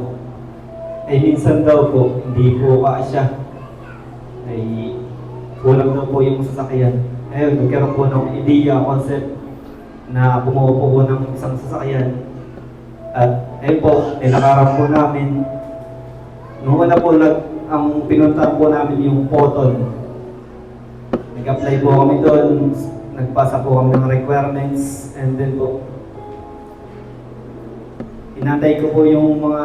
Ay minsan daw po, hindi po kaasya. Ay kulang daw po yung sasakyan. Ayun, nagkaroon po ng idea, concept na bumuo po ng isang sasakyan. At ayun po, nilakaran po namin. Noong una po, ang pinuntahan po namin yung Poton. Nag-apply po kami doon, nagpasa po kami ng requirements, and then po, inantay ko po yung mga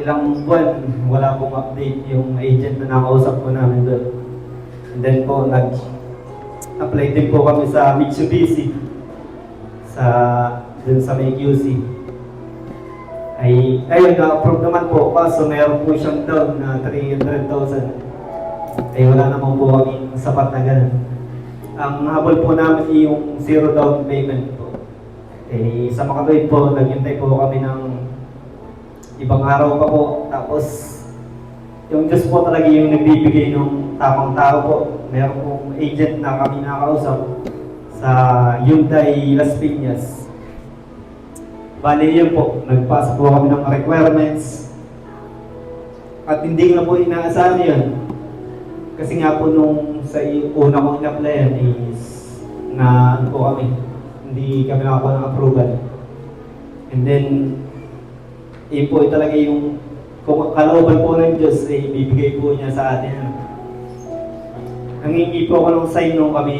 ilang buwan, wala pong update yung agent na nakausap po namin doon. And then po, nag-apply din po kami sa Mitsubishi, dun sa may QC. Ayun, na-approve naman po, kaso meron po siyang down na 300,000. Ay wala naman po kami sapat na ganun. Ang habol po namin yung zero down payment po. Sa Makaloy po, naghintay po kami ng ibang araw pa po. Tapos, yung Diyos po talaga yung nagbibigay ng tamang tao po. Meron pong agent na kami nakausap sa Hyundai Las Piñas. Bali yun po, nagpasa po kami ng requirements. At hindi ko na po inaasahan yun. Kasi nga po nung sa una kong in-applyan is na ano po kami, hindi kami nakakuha ng approval. And then, yun po talaga yung kung kalooban po ng Diyos ay bibigay po niya sa atin. Nangingi po ako ng sign nung kami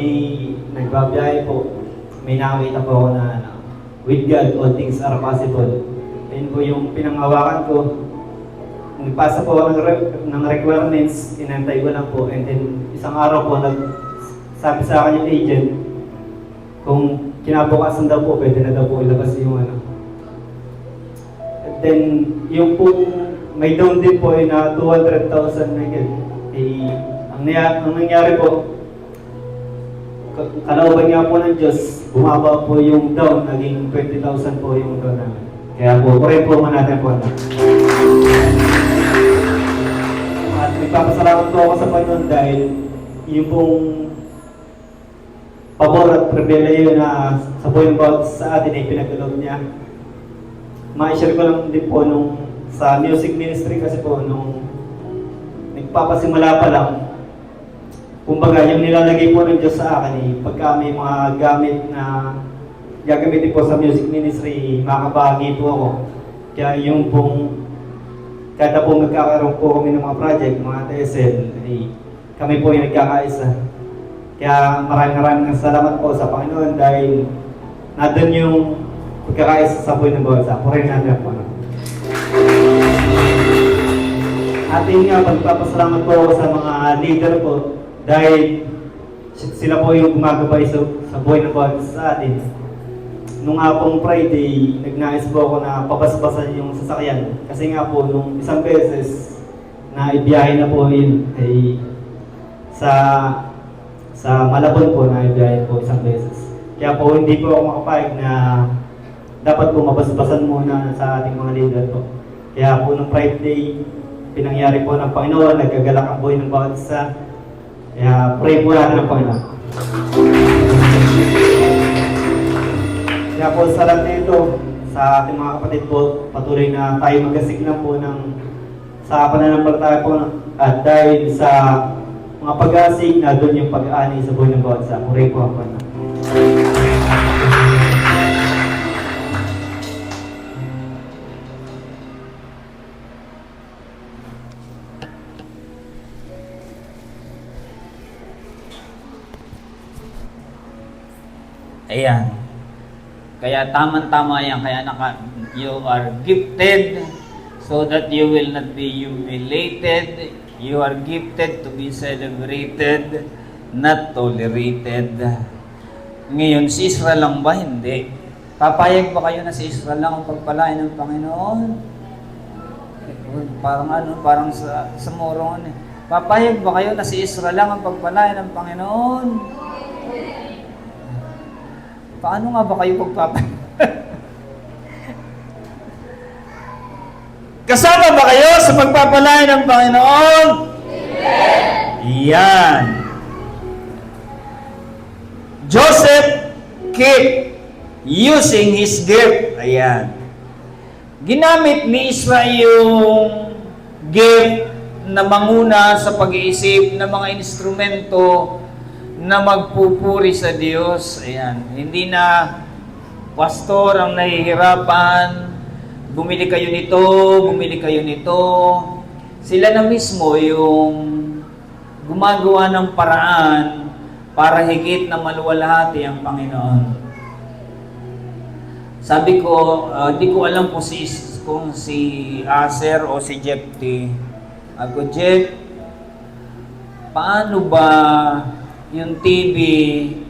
nagbabiyahe po. May nakakita po ako na with God, all things are possible. Ayun po yung pinanghawakan ko. nagpasa po ako ng requirements, inantay ko lang po, and then isang araw po, sabi sa akin yung agent, kung kinabukasan daw po, pwede na daw po ilabas yung ano. And then, yung po, may down din po ay na 200,000 na yun. Eh, ang nangyari po, kalooban nga po ng Diyos, bumaba po yung down, naging 20,000 po yung down namin. Kaya po, kurin po natin po. At nagpapasalamat po ako sa Panginoon dahil yung pong pabor at pribileyo na sa buhay bawat sa atin ay pinagdalog niya. Ma-share ko lang din po nung sa music ministry kasi po nung nagpapasimula pa lang, kumbaga yung nilalagay po ng Diyos sa akin eh, pagka may mga gamit na gagamitin po sa music ministry, makabahagi po ako. Kaya yung pong kada po magkakaroon po kami ng mga project, mga TSL, eh, kami po yung nagkakaisa. Kaya maraming salamat po sa Panginoon dahil nandun yung pagkakaisa sa buhay ng bawat isa. Purihin natin po. At yun nga, pagpapasalamat po sa mga leader po dahil sila po yung gumagabay sa buhay ng bawat isa sa atin. Nung nga pong Friday, nagnais po ako na pabasbasan yung sasakyan. Kasi nga po, nung isang beses na ibiyahe na po yun ay sa Malabon po na ibiyahe po isang beses. Kaya po hindi po ako makapayag na dapat po mabasbasan muna sa ating mga leader po. Kaya po nung Friday, pinangyari po ng Panginoon, nagkagalak ang buhay ng bawat isa. Kaya pray po natin ang Panginoon. Kaya po sa lahat nito, sa ating mga kapatid po, patuloy na tayo magkasignan po sa pananampalataya po at dahil sa mga pag-asig na doon yung pag-aani sa buhay ng bawat isa. Pray po ang Panginoon. Ayan. Kaya tama-tama yan. Kaya you are gifted so that you will not be humiliated. You are gifted to be celebrated, not tolerated. Ngayon, si Israel lang ba? Hindi. Papayag ba kayo na si Israel lang ang pagpalain ng Panginoon? Parang sa moron eh. Papayag ba kayo na si Israel lang ang pagpalain ng Panginoon? Paano nga ba kayo pagpapalay? Kasama ba kayo sa pagpapalay ng Panginoon? Yan. Joseph kept using his gift. Ayan. Ginamit ni Israel yung gift na manguna sa pag-iisip ng mga instrumento na magpupuri sa Diyos. Ayan. Hindi na pastor ang nahihirapan, bumili kayo nito. Sila na mismo yung gumagawa ng paraan para higit na maluwalhati ang Panginoon. Sabi ko, di ko alam kung si Aser o si Jepti. Ako, Jep, paano ba yung TV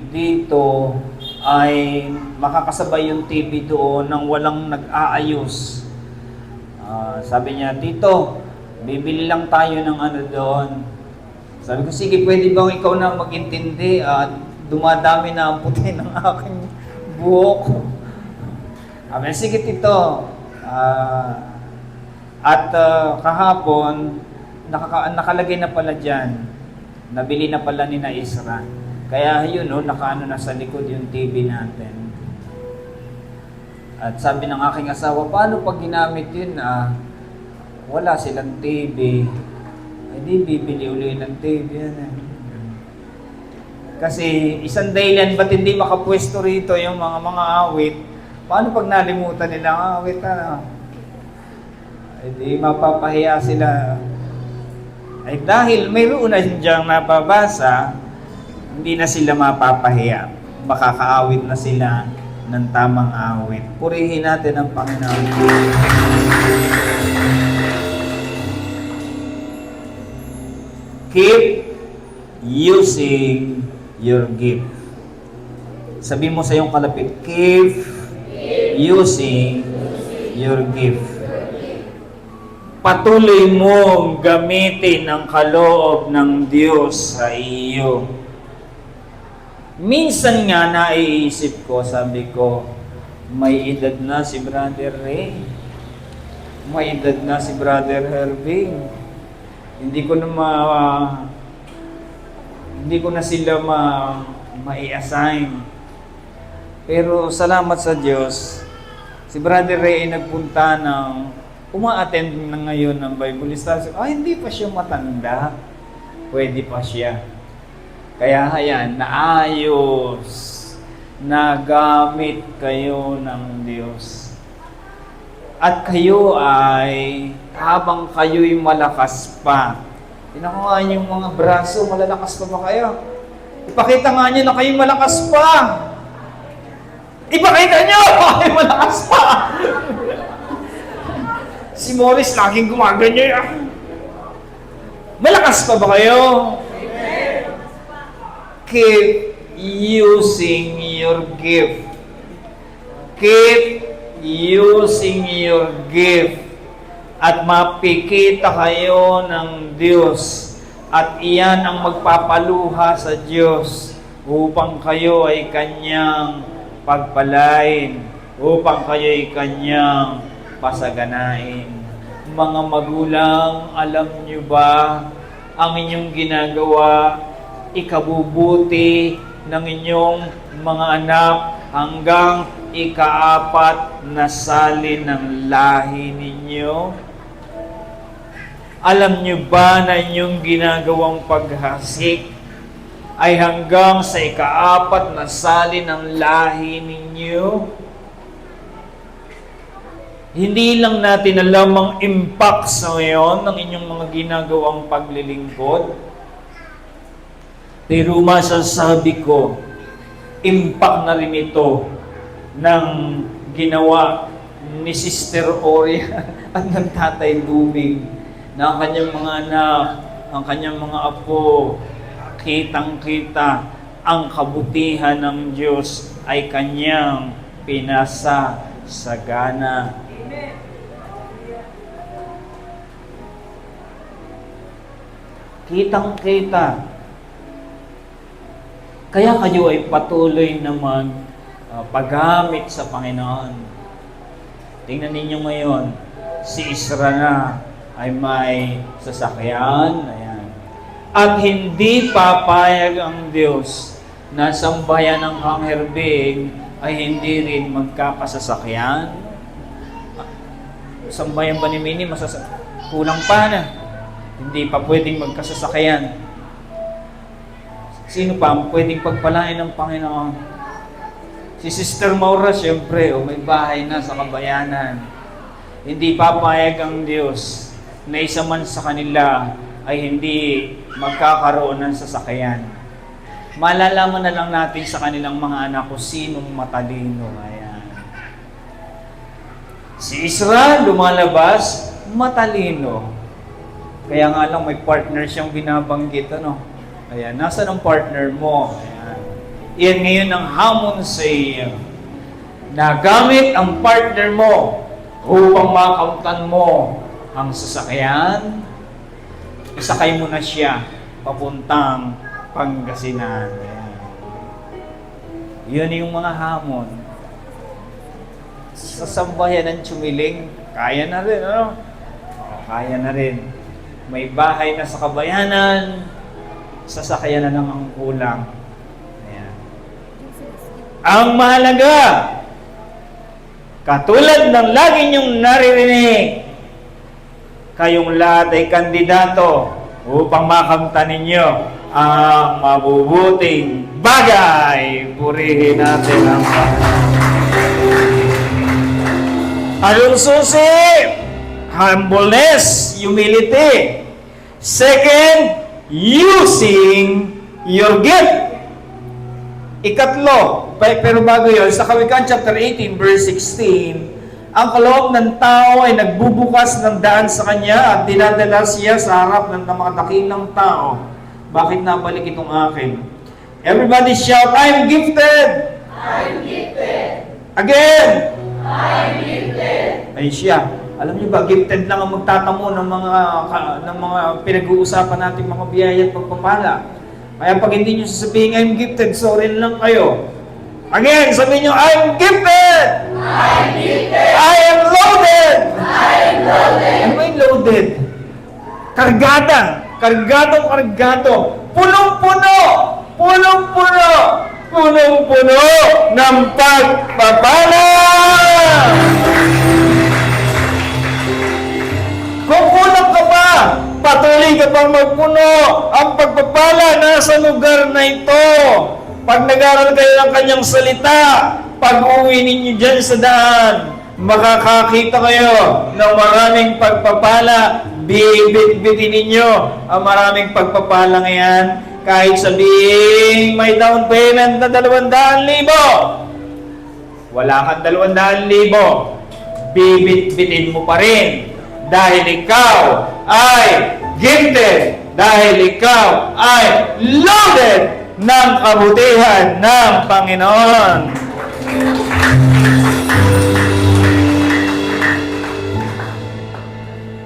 dito ay makakasabay yung TV doon nang walang nag-aayos? Sabi niya, Tito, bibili lang tayo ng ano doon. Sabi ko, sige, pwede bang ikaw na mag-intindi at dumadami na ang puti ng aking buhok? Sabi, sige, Tito. Kahapon, nakalagay na pala dyan. Nabili na pala ni na Isra. Kaya yun, nakaano na sa likod yung TV natin. At sabi ng aking asawa, paano pag ginamit yun? Wala silang TV. Ay di, bibili uli ng TV yan. Kasi isang dahilan, ba't hindi makapwesto rito yung mga awit? Paano pag nalimutan nila ang awit? Ay di, mapapahiya sila. Ay dahil mayroon na siyang nababasa, hindi na sila mapapahiya. Makakaawit na sila ng tamang awit. Purihin natin ang Panginoon. Keep using your gift. Sabi mo sa iyong kalapit, keep using your gift. Patuloy mong gamitin ang kaloob ng Diyos sa iyo. Minsan nga naiisip ko, sabi ko, may edad na si Brother Ray. May edad na si Brother Herving. Hindi ko na sila mai-assign. Pero salamat sa Diyos, si Brother Ray ay nagpunta uma-attend na ngayon ng Bible study. Hindi pa siya matanda. Pwede pa siya. Kaya ayan, naayos, nagamit kayo ng Diyos. At kayo ay, habang kayo'y malakas pa, tinakuha niyo yung mga braso, malalakas pa ba kayo? Ipakita nga niyo na kayo'y malakas pa. Ipakita niyo, kayo'y malakas pa. Si Morris laging gumaganyo yan. Malakas pa ba kayo? Keep using your gift. Keep using your gift. At mapikita kayo ng Diyos. At iyan ang magpapaluha sa Diyos upang kayo ay Kanyang pagpalain. Upang kayo ay Kanyang pasaganain. Mga magulang, alam niyo ba ang inyong ginagawa, ikabubuti ng inyong mga anak hanggang ika-4 na salin ng lahi ninyo? Alam niyo ba na inyong ginagawang paghasik ay hanggang sa ika-4 na salin ng lahi ninyo? Hindi lang natin alam ang impact sa ngayon ng inyong mga ginagawang paglilingkod. Pero masasabi ko, impact na rin ito ng ginawa ni Sister Oria at ng Tatay Luming na ang kanyang mga anak, ang kanyang mga apo, kitang-kita ang kabutihan ng Diyos ay kanyang pinasa sagana. Kitang-kita. Kaya kayo ay patuloy na paggamit sa Panginoon. Tingnan ninyo ngayon, si Isra na ay may sasakyan. Ayan. At hindi papayag ang Diyos na sambayan ng Kang Herbing ay hindi rin magkakasasakyan. Sambayan ba ni Minnie kulang pa na? Hindi pa pwedeng magkasasakyan. Sino pa ang pwedeng pagpalain ng Panginoon? Si Sister Maura, siyempre, may bahay na sa kabayanan. Hindi papayag ang Diyos na isa man sa kanila ay hindi magkakaroon ng sasakyan. Malalaman na lang natin sa kanilang mga anak kung sinong matalino. Ayan. Si Isra, lumalabas, matalino. Kaya nga lang may partner siyang binabanggit, Ayan, nasaan ang partner mo? Ayan. Iyan ngayon ang hamon sa iyo. Nagamit ang partner mo upang makamtan mo ang sasakyan. Isakay mo na siya papuntang Pangasinan. Ayan. Yun yung mga hamon. Sa sambayan ng Tsumiling, kaya na rin, kaya na rin. May bahay na sa kabayanan, sasakyan na lang ang kulang. Ayan. Ang mahalaga, katulad ng lagi niyong naririnig, kayong lahat ay kandidato upang makamtan ninyo ang mabubuting bagay. Purihin natin ang Panginoon. Anong susi? Humbleness, humility. Second, using your gift. Ikatlo, pero bago yun, sa Kawikaan chapter 18, verse 16, Ang kaloob ng tao ay nagbubukas ng daan sa kanya at dinadala siya sa harap ng mga dakilang tao. Bakit nabalik itong akin? Everybody shout, I'm gifted! I'm gifted! Again! I'm gifted! Ay siya. Alam niyo ba, gifted lang ang magtatamo ng mga pinag-uusapan natin mga biyaya at pagpapala. Kaya pag hindi niyo sasabihin, I'm gifted, sorry lang kayo. Again, sabihin niyo, I'm gifted! I'm gifted! I am loaded! I am loaded! Ano ba yung loaded? Kargada! Kargado! Punong-puno! Punong-puno! Punong-puno ng pagpapala! Kung kulang ka pa, patuloy ka pang magpuno. Ang pagpapala nasa lugar na ito. Pag nag-aral kayo ng kanyang salita, pag-uwi ninyo dyan sa daan, makakakita kayo ng maraming pagpapala. Bibit-bitin ninyo ang maraming pagpapala ngayon. Kahit sabihin may down payment na 200,000. Wala kang 200,000. Bibit-bitin mo pa rin. Dahil ikaw ay gifted. Dahil ikaw ay loaded ng kabutihan ng Panginoon.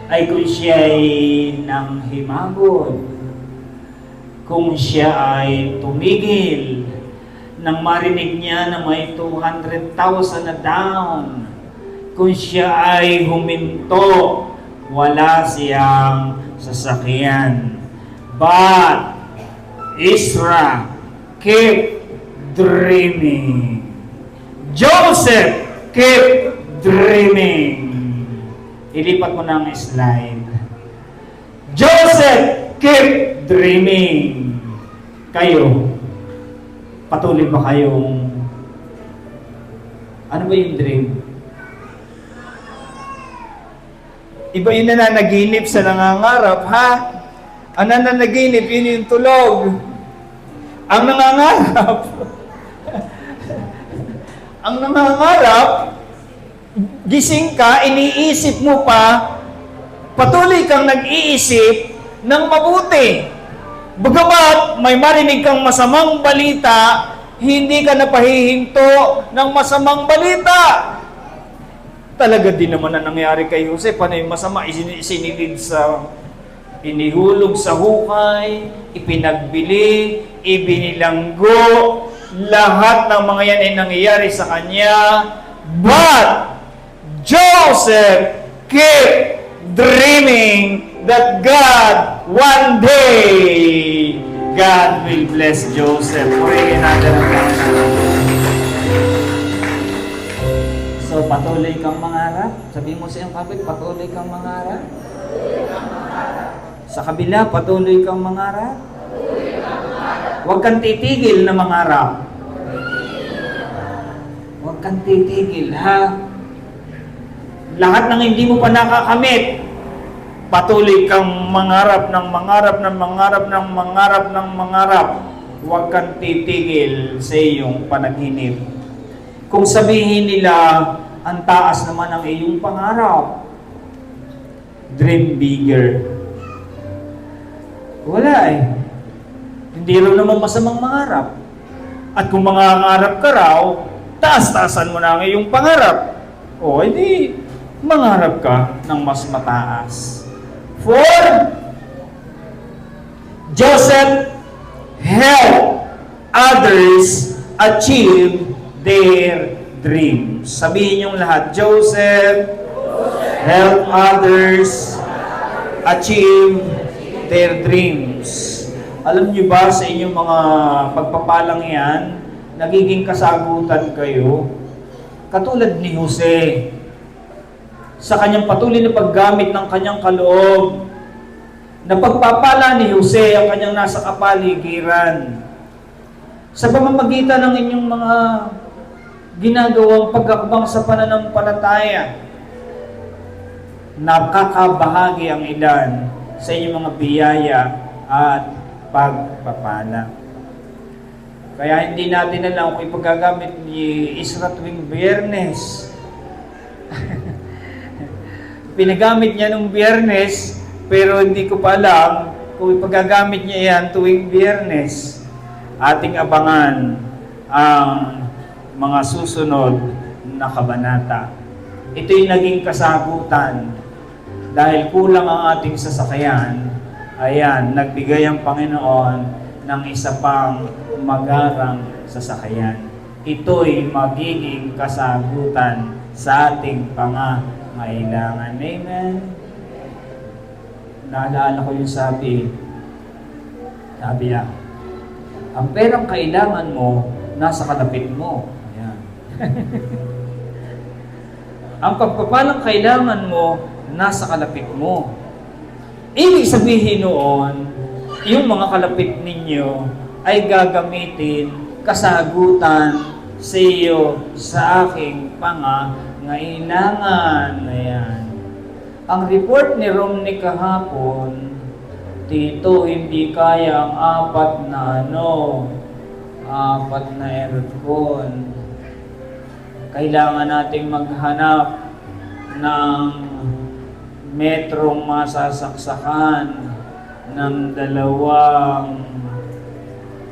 Ay kung siya ay nanghimagon, kung siya ay tumigil, nang marinig niya na may 200,000 na down, kung siya ay huminto, wala siyang sasakyan. But Israel kept dreaming. Joseph kept dreaming. Ilipat mo na ang slide. Joseph kept dreaming. Kayo, patuloy ba kayong, ano ba yung dream? Iba yung nananaginip sa nangangarap, ha? Ang nananaginip, yun yung tulog. Ang nangangarap, ang nangangarap, gising ka, iniisip mo pa, patuloy kang nag-iisip ng mabuti. Bagamat may marinig kang masamang balita, hindi ka napahihinto ng masamang balita. Talaga din naman na nangyari kay Jose. Paano yung masama? Isinilid sa, inihulog sa hukay, ipinagbili, ibinilanggo. Lahat ng mga yan ay nangyayari sa kanya. But Joseph kept dreaming that God, one day, God will bless Joseph. Purihin natin ang Panginoon. So, patuloy kang mangarap. Sabihin mo sa iyong kapit, patuloy kang mangarap. Sa kabila, patuloy kang mangarap. Huwag kang titigil na mangarap. Huwag kang titigil, ha? Lahat ng hindi mo pa nakakamit, patuloy kang mangarap ng mangarap ng mangarap ng mangarap ng mangarap. Huwag kang titigil sa iyong panaginip. Kung sabihin nila, ang taas naman ang iyong pangarap, dream bigger. Wala eh. Hindi raw naman masamang mangarap. At kung mangangarap ka raw, taas-taasan mo na ang iyong pangarap. O, hindi mangarap ka ng mas mataas. For Joseph helped others achieve their dreams. Sabihin yung lahat, Joseph help others achieve their dreams. Alam niyo ba sa inyong mga pagpapalang yan, nagiging kasagutan kayo? Katulad ni Jose, sa kanyang patuloy na paggamit ng kanyang kaloob, na pagpapala ni Jose ang kanyang nasa kapaligiran. Sa pamamagitan ng inyong mga ginagawang pagkakbang sa pananampalataya, nakakabahagi ang ilan sa inyong mga biyaya at pagpapala. Kaya hindi natin alam kung ipagagamit ni Isra tuwing Biyernes. Pinagamit niya nung Biyernes, pero hindi ko pa alam kung pagagamit niya yan tuwing Biyernes. Ating abangan ang mga susunod na kabanata. Ito'y naging kasagutan. Dahil kulang ang ating sasakyan, ayan, nagbigay ang Panginoon ng isa pang magarang sasakyan. Ito'y magiging kasagutan sa ating pangangailangan. Amen? Naalala ko yung sabi niya, ang perang kailangan mo, nasa kalapit mo. Ayan. Ang pagpapalang kailangan mo, nasa kalapit mo. Ibig sabihin noon, yung mga kalapit ninyo ay gagamitin kasagutan sa iyo, sa aking pangangailangan. Ayan. Ang report ni Romney kahapon, Tito, hindi kaya ang apat na aircon. Kailangan nating maghanap ng metrong masasaksakan ng 2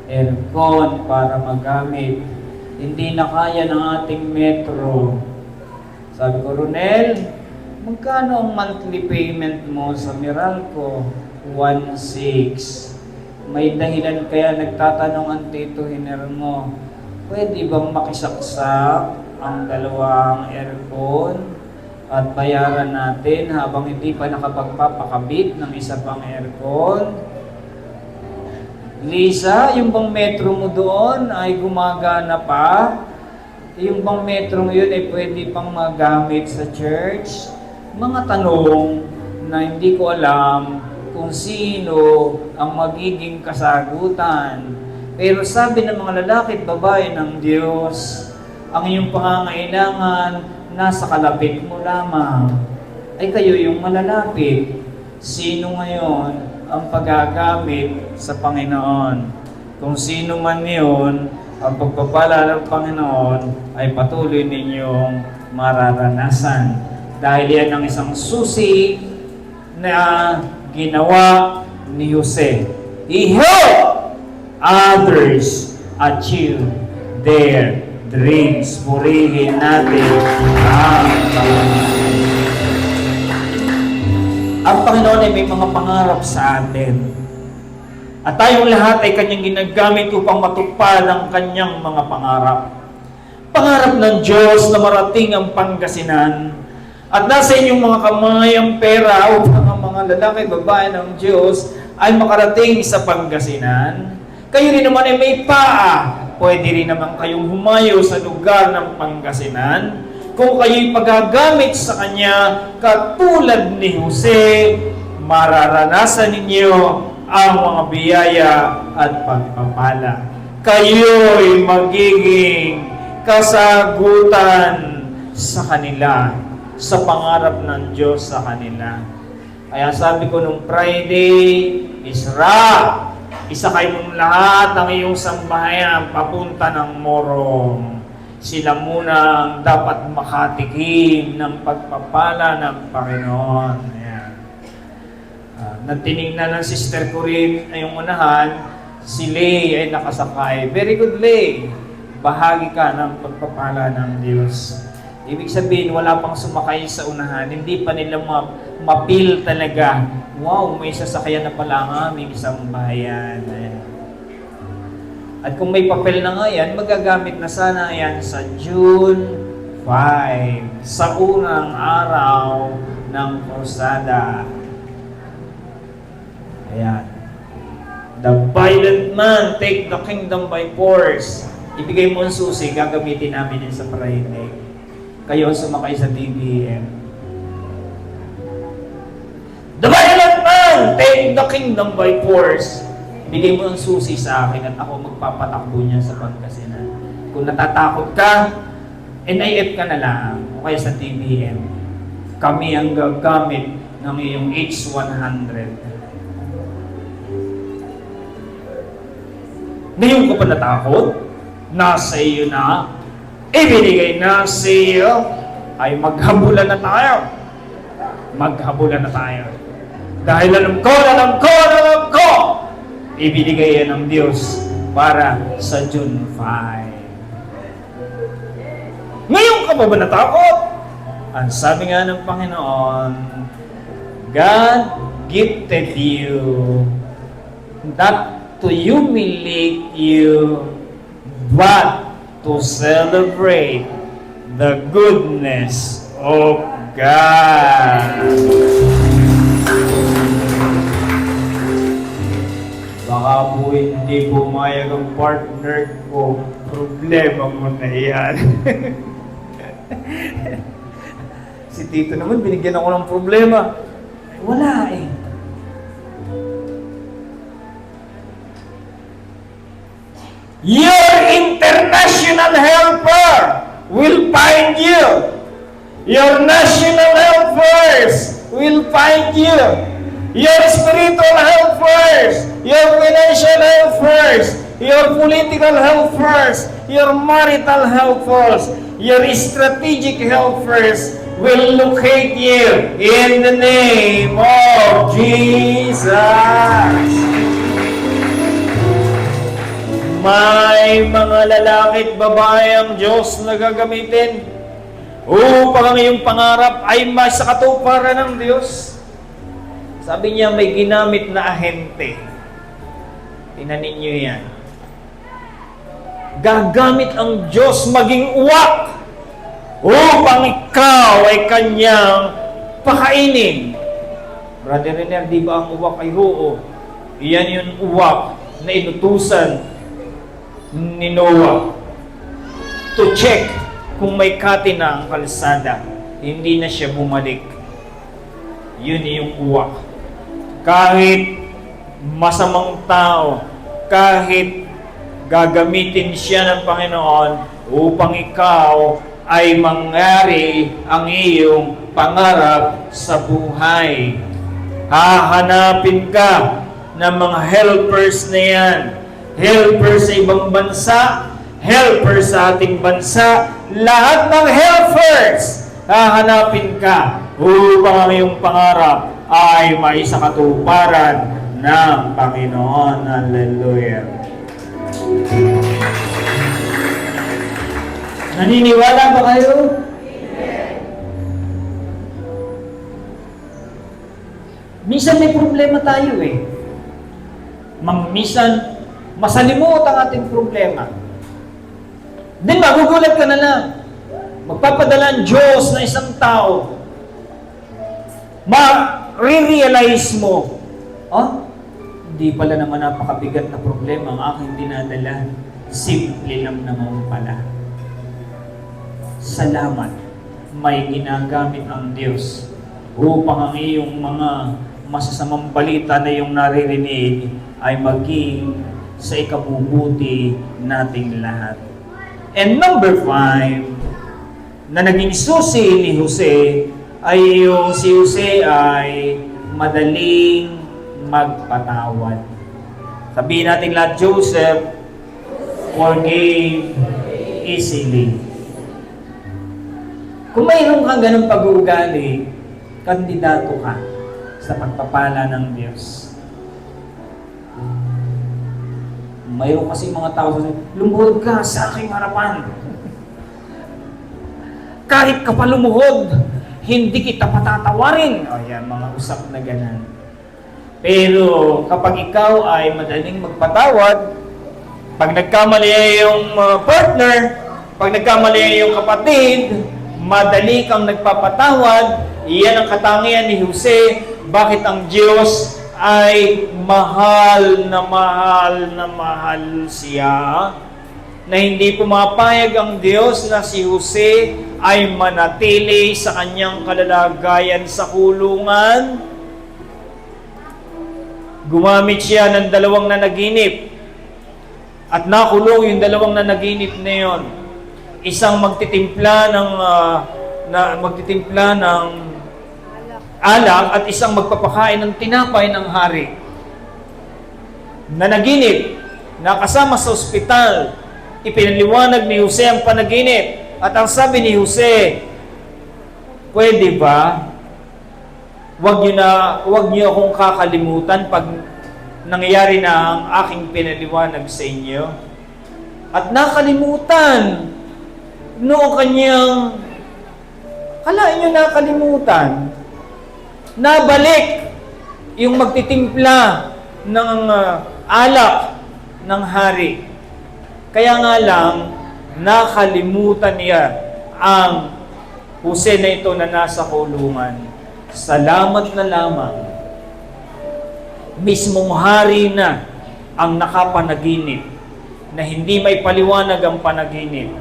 aircon para magamit. Hindi na kaya ng ating metro. Sabi ko, Ronel, magkano ang monthly payment mo sa Meralco? 1,600. May dahilan kaya nagtatanong ang Tito Hiner mo, pwede bang makisaksak ang 2 aircon at bayaran natin habang hindi pa nakapagpapakabit ng isa pang aircon? Lisa, yung bang metro mo doon ay gumagana pa? Yung bang metro yun ay pwede pang magamit sa church? Mga tanong na hindi ko alam kung sino ang magiging kasagutan. Pero sabi ng mga lalaki at babae ng Diyos, ang iyong pangangailangan nasa kalapit mo lamang. Ay kayo yung malalapit. Sino ngayon ang pagagamit sa Panginoon? Kung sino man yun, ang pagpapala ng Panginoon ay patuloy ninyong mararanasan. Dahil yan ang isang susi na ginawa ni Jose. He helped others achieve their dreams. Purihin natin ang Panginoon. Ang Panginoon ay may mga pangarap sa atin. At tayong lahat ay Kanyang ginagamit upang matupad ang Kanyang mga pangarap. Pangarap ng Diyos na marating ang Pangasinan. At nasa inyong mga kamay ang pera upang ang mga lalaki, babae ng Diyos ay makarating sa Pangasinan. Kayo rin naman ay may paa. Pwede rin naman kayong humayo sa lugar ng Pangasinan. Kung kayo'y pagagamit sa Kanya, katulad ni Jose, mararanasan ninyo ang mga biyaya at pagpapala. Kayo'y magiging kasagutan sa kanila, sa pangarap ng Diyos sa kanila. Kaya sabi ko nung Friday, Isra, isakay mong lahat ng iyong sambahayan papunta ng Morong. Sila muna ang dapat makatikim ng pagpapala ng Panginoon. Ayan. Nagtinignan ng sister ko rin ay yung unahan, si Lay ay nakasakay. Very good, Lay. Bahagi ka ng pagpapala ng Diyos. Ibig sabihin, wala pang sumakay sa unahan. Hindi pa nila mapil talaga. Wow, may sasakyan na pala ang aming isang bayan. At kung may papel na nga yan, magagamit na sana yan sa June 5, sa unang araw ng Krusada. Ayan. The violent man take the kingdom by force. Ibigay mo ang susi, gagamitin namin yan sa Friday. Kayo sumakay sa DBM. The violent man take the kingdom by force. Bigay mo ang susi sa akin at ako magpapatakbo niya sa Pangasinan. Kung natatakot ka, NIF ka na lang o kaya sa TBM. Kami ang gagamit ng iyong H100. Ngayon ko pa natakot? Nasa iyo na. Ibinigay na sa iyo ay maghabulan na tayo. Maghabulan na tayo. Dahil alam ko, ibinigay yan ng Diyos para sa June 5. Ngayon ka ba natakot? Ang sabi nga ng Panginoon, God gifted you not to humiliate you, but to celebrate the goodness of God. Baka po hindi pumayag ang partner ko, problema mo na yan. Si Tito naman, binigyan ako ng problema. Wala eh. Your international helper will find you. Your national helpers will find you. Your spiritual helpers, your financial helpers, your political helpers, your marital helpers, your strategic helpers will locate you in the name of Jesus. May mga lalaki at babae ang Diyos na gagamitin upang ang iyong pangarap ay masakatuparan ng Diyos. Sabi niya, may ginamit na ahente. Tingnan ninyo yan. Gagamit ang Diyos maging uwak upang ikaw ay kanyang pakainin. Brother Renner, di ba ang uwak ay oo? Iyan yung uwak na inutusan ni Noah to check kung may kati na ang kalsada. Hindi na siya bumalik. Yun yung uwak. Kahit masamang tao, kahit gagamitin siya ng Panginoon upang ikaw ay mangyari ang iyong pangarap sa buhay. Hahanapin ka ng mga helpers na yan. Helpers sa ibang bansa, helpers sa ating bansa, lahat ng helpers, hahanapin ka upang ang iyong pangarap ay maisakatuparan ng Panginoon. Hallelujah. Naniniwala ba kayo? Minsan may problema tayo eh. Minsan, masalimot ang ating problema. Then magugulat ka na lang. Magpapadala ang Diyos na isang tao. Ma-realize mo, hindi pala naman napakabigat na problema ang aking dinadala. Simple lang naman pala. Salamat. May ginagamit ang Diyos upang ang iyong mga masasamang balita na iyong naririnig ay maging sa ikabubuti nating lahat. And number 5, na naging susi ni Jose ay yung si Jose ay madaling magpatawad. Sabihin natin lahat, Joseph forgave easily. Kung mayroon kang ganung pag-uugali, kandidato ka sa pagpapala ng Diyos. Mayroon kasi mga tao sa lumuhod ka sa aking harapan. Kahit ka pa lumuhod, hindi kita patatawarin. O yan, mga usap na ganan. Pero kapag ikaw ay madaling magpatawad, pag nagkamali yung partner, pag nagkamali yung kapatid, madali kang nagpapatawad. Iyan ang katangian ni Jose. Bakit ang Diyos ay mahal na mahal na mahal siya, na hindi pumapayag ang Diyos na si Jose ay manatili sa kanyang kalalagayan sa kulungan. Gumamit siya ng 2 nanaginip at nakulong yung 2 nanaginip na yon. Isang magtitimpla ng alak at isang magpapakain ng tinapay ng hari. Nanaginip, nakasama sa ospital, ipinaliwanag ni Jose ang panaginip. At ang sabi ni Jose, Pwede ba? Wag niyo akong kakalimutan pag nangyayari na ang aking pinaliwanag sa inyo. At nakalimutan noong kanyang, kalain nyo nakalimutan, nabalik yung magtitimpla ng alak ng hari. Kaya nga lang, nakalimutan niya ang Jose na ito na nasa kulungan. Salamat na lamang, mismong hari na ang nakapanaginip, na hindi may paliwanag ang panaginip.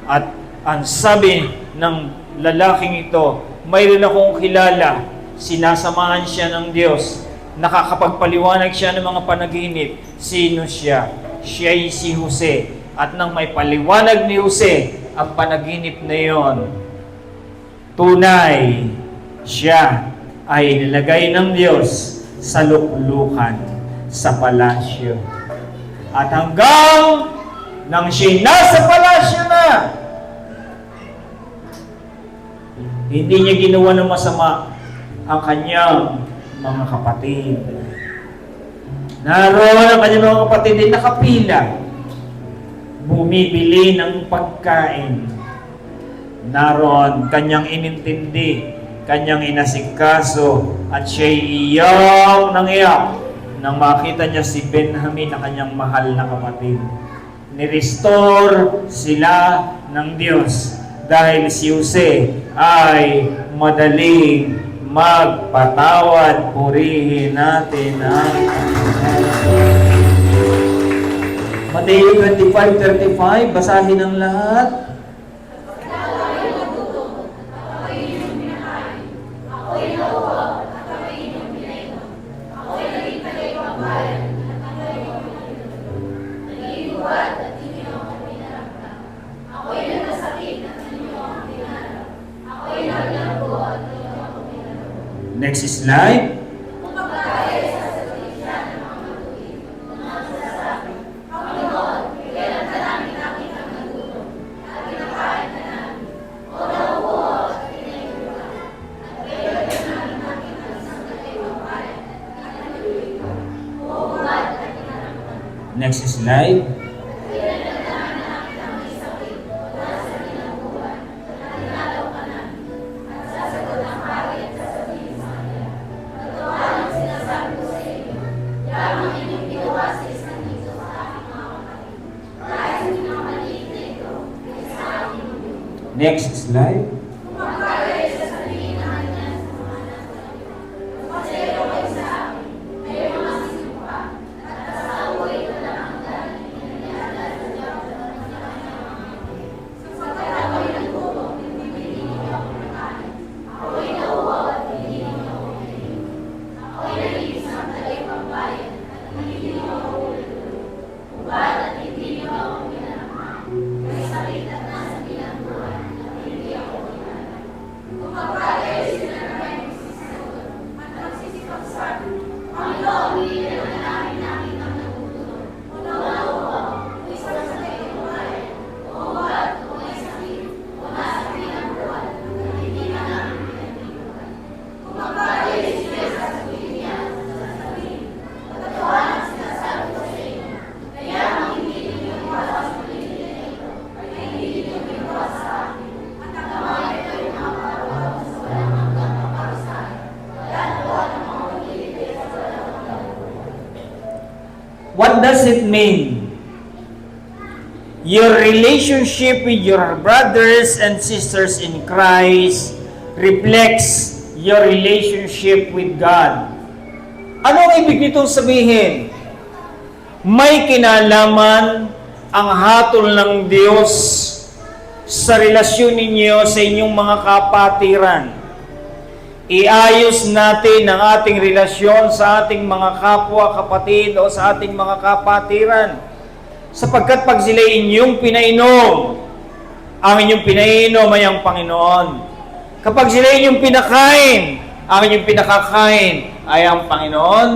At ang sabi ng lalaking ito, mayroon akong kilala, sinasamahan siya ng Diyos, nakakapagpaliwanag siya ng mga panaginip. Sino siya? Siya ay si Jose. At nang may paliwanag ni Jose ang panaginip na iyon, tunay siya ay nilagay ng Diyos sa luklukan, sa palasyo. At hanggang nang siya nasa palasyo na, hindi niya ginawa ng masama ang kanyang mga kapatid. Naroon ang kanyang mga kapatid ay nakapila, bumibili ng pagkain. Naroon kanyang inintindi, kanyang inasikaso, at siya'y iyaw ng iyak nang makita niya si Benjamin na kanyang mahal na kapatid. Nirestore sila ng Diyos dahil si Jose ay madaling magpatawad. Purihin natin ang Mateo 25:35, basahin ang lahat. Next slide. Next slide. Next slide. What does it mean? Your relationship with your brothers and sisters in Christ reflects your relationship with God. Ano ang ibig nitong sabihin? May kinalaman ang hatol ng Diyos sa relasyon ninyo sa inyong mga kapatiran. Iayos natin ang ating relasyon sa ating mga kapwa, kapatid o sa ating mga kapatiran. Sapagkat pag sila inyong pinainom, ang inyong pinainom ay ang Panginoon. Kapag sila inyong pinakain, ang inyong pinakakain ay ang Panginoon.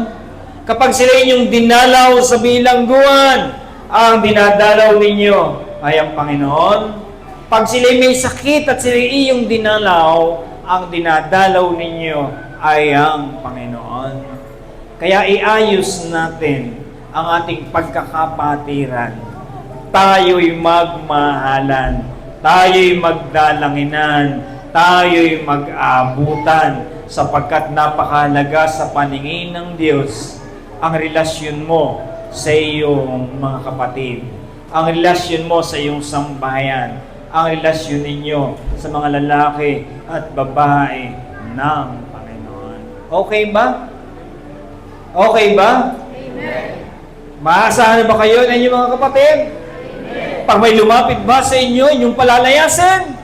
Kapag sila inyong dinalaw sa bilangguan, ang dinadalaw ninyo ay ang Panginoon. Pag sila may sakit at sila iyong dinalaw, ang dinadalaw ninyo ay ang Panginoon. Kaya iayos natin ang ating pagkakapatiran. Tayo'y magmahalan, tayo'y magdalanginan, tayo'y mag-aabutan, sapagkat napakahalaga sa paningin ng Diyos ang relasyon mo sa iyong mga kapatid, ang relasyon mo sa iyong sambahayan, ang relasyon ninyo sa mga lalaki at babae ng Panginoon. Okay ba? Okay ba? Amen. Maasahan ba kayo ng inyong mga kapatid? Amen. Pag may lumapit ba sa inyo, inyong palalayasin?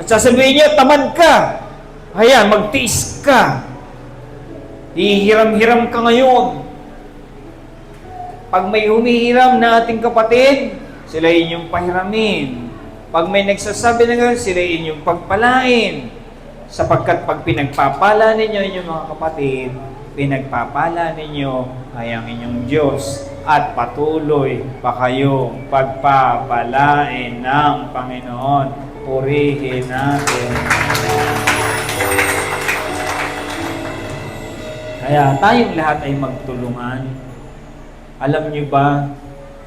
At sasabihin niyo, tamad ka. Ayan, magtiis ka. Hihiram-hiram ka ngayon. Pag may humihiram na ating kapatid, sila inyong pahiramin. Pag may nagsasabi na gano'n, sila inyong pagpalain. Sapagkat pag pinagpapala ninyo inyong mga kapatid, pinagpapala ninyo ay ang inyong Diyos at patuloy pa kayong pagpapalain ng Panginoon. Purihin natin. Kaya tayong lahat ay magtulungan. Alam niyo ba,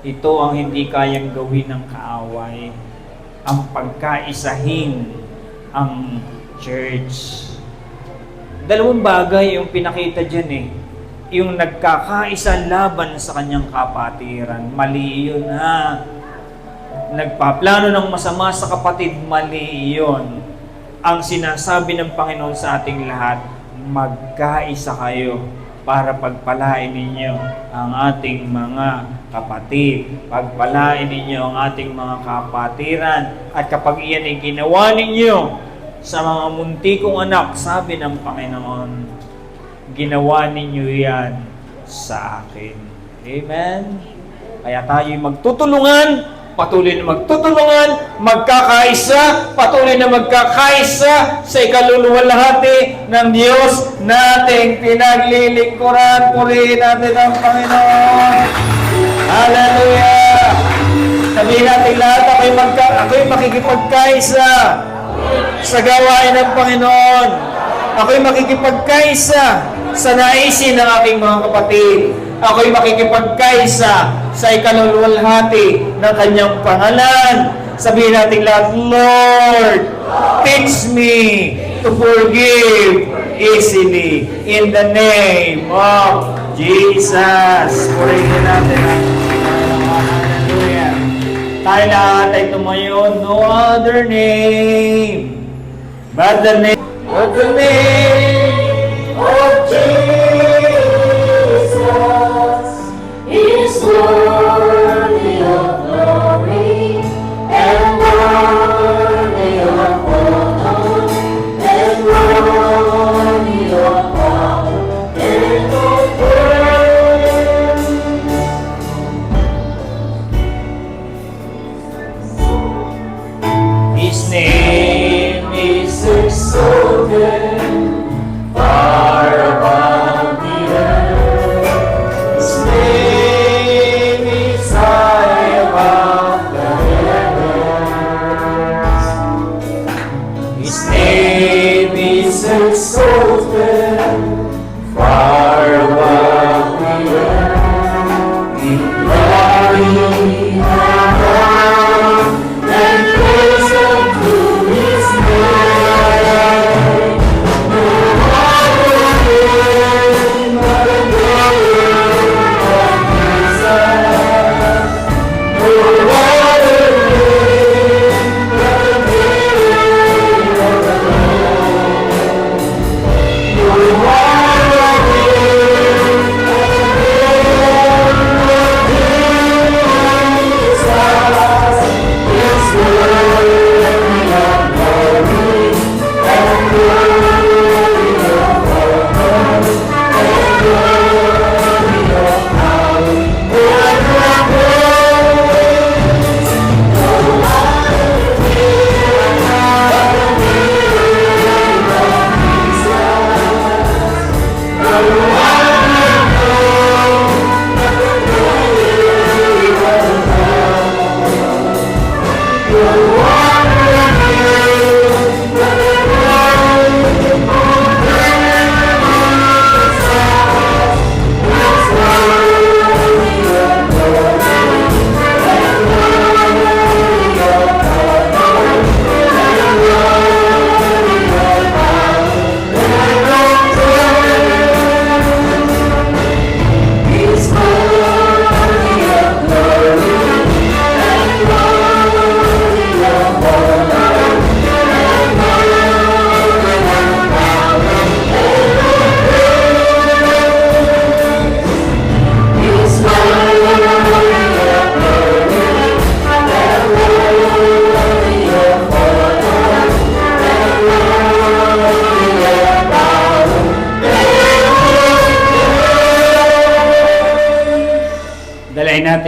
ito ang hindi kayang gawin ng kaaway. Ang pagkaisahin ang church. Dalawang bagay yung pinakita dyan eh. Yung nagkakaisa laban sa kanyang kapatiran. Mali yun ha. Nagpaplano ng masama sa kapatid, mali yun. Ang sinasabi ng Panginoon sa ating lahat, magkaisa kayo para pagpalain ninyo ang ating mga kapatid. Pagpalain ninyo ang ating mga kapatiran. At kapag iyan ay ginawa ninyo sa mga munti kong anak, sabi ng Panginoon, ginawa ninyo yan sa akin. Amen? Kaya tayo'y magtutulungan, patuloy na magtutulungan, magkakaisa, patuloy na magkakaisa sa ikaluluwalhati ng Diyos nating pinaglilingkuran. Purihin natin ang Panginoon. Hallelujah! Sabihin natin lahat, ako'y makikipagkaisa sa gawain ng Panginoon. Ako'y makikipagkaisa sa naisin ng aking mga kapatid. Ako'y makikipagkaisa sa ikaluluwalhati ng kanyang pangalan. Sabihin natin lahat, Lord, teach me to forgive easily in the name of Jesus. Purihin natin ang Panginoon. Hallelujah. Tayo lahat ay tumayo, no other name but the name of Jesus is worthy of glory and worthy of honor and worthy of power and of praise. His name is Exalted far above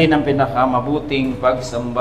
natin ang pinakamabuting pagsamba.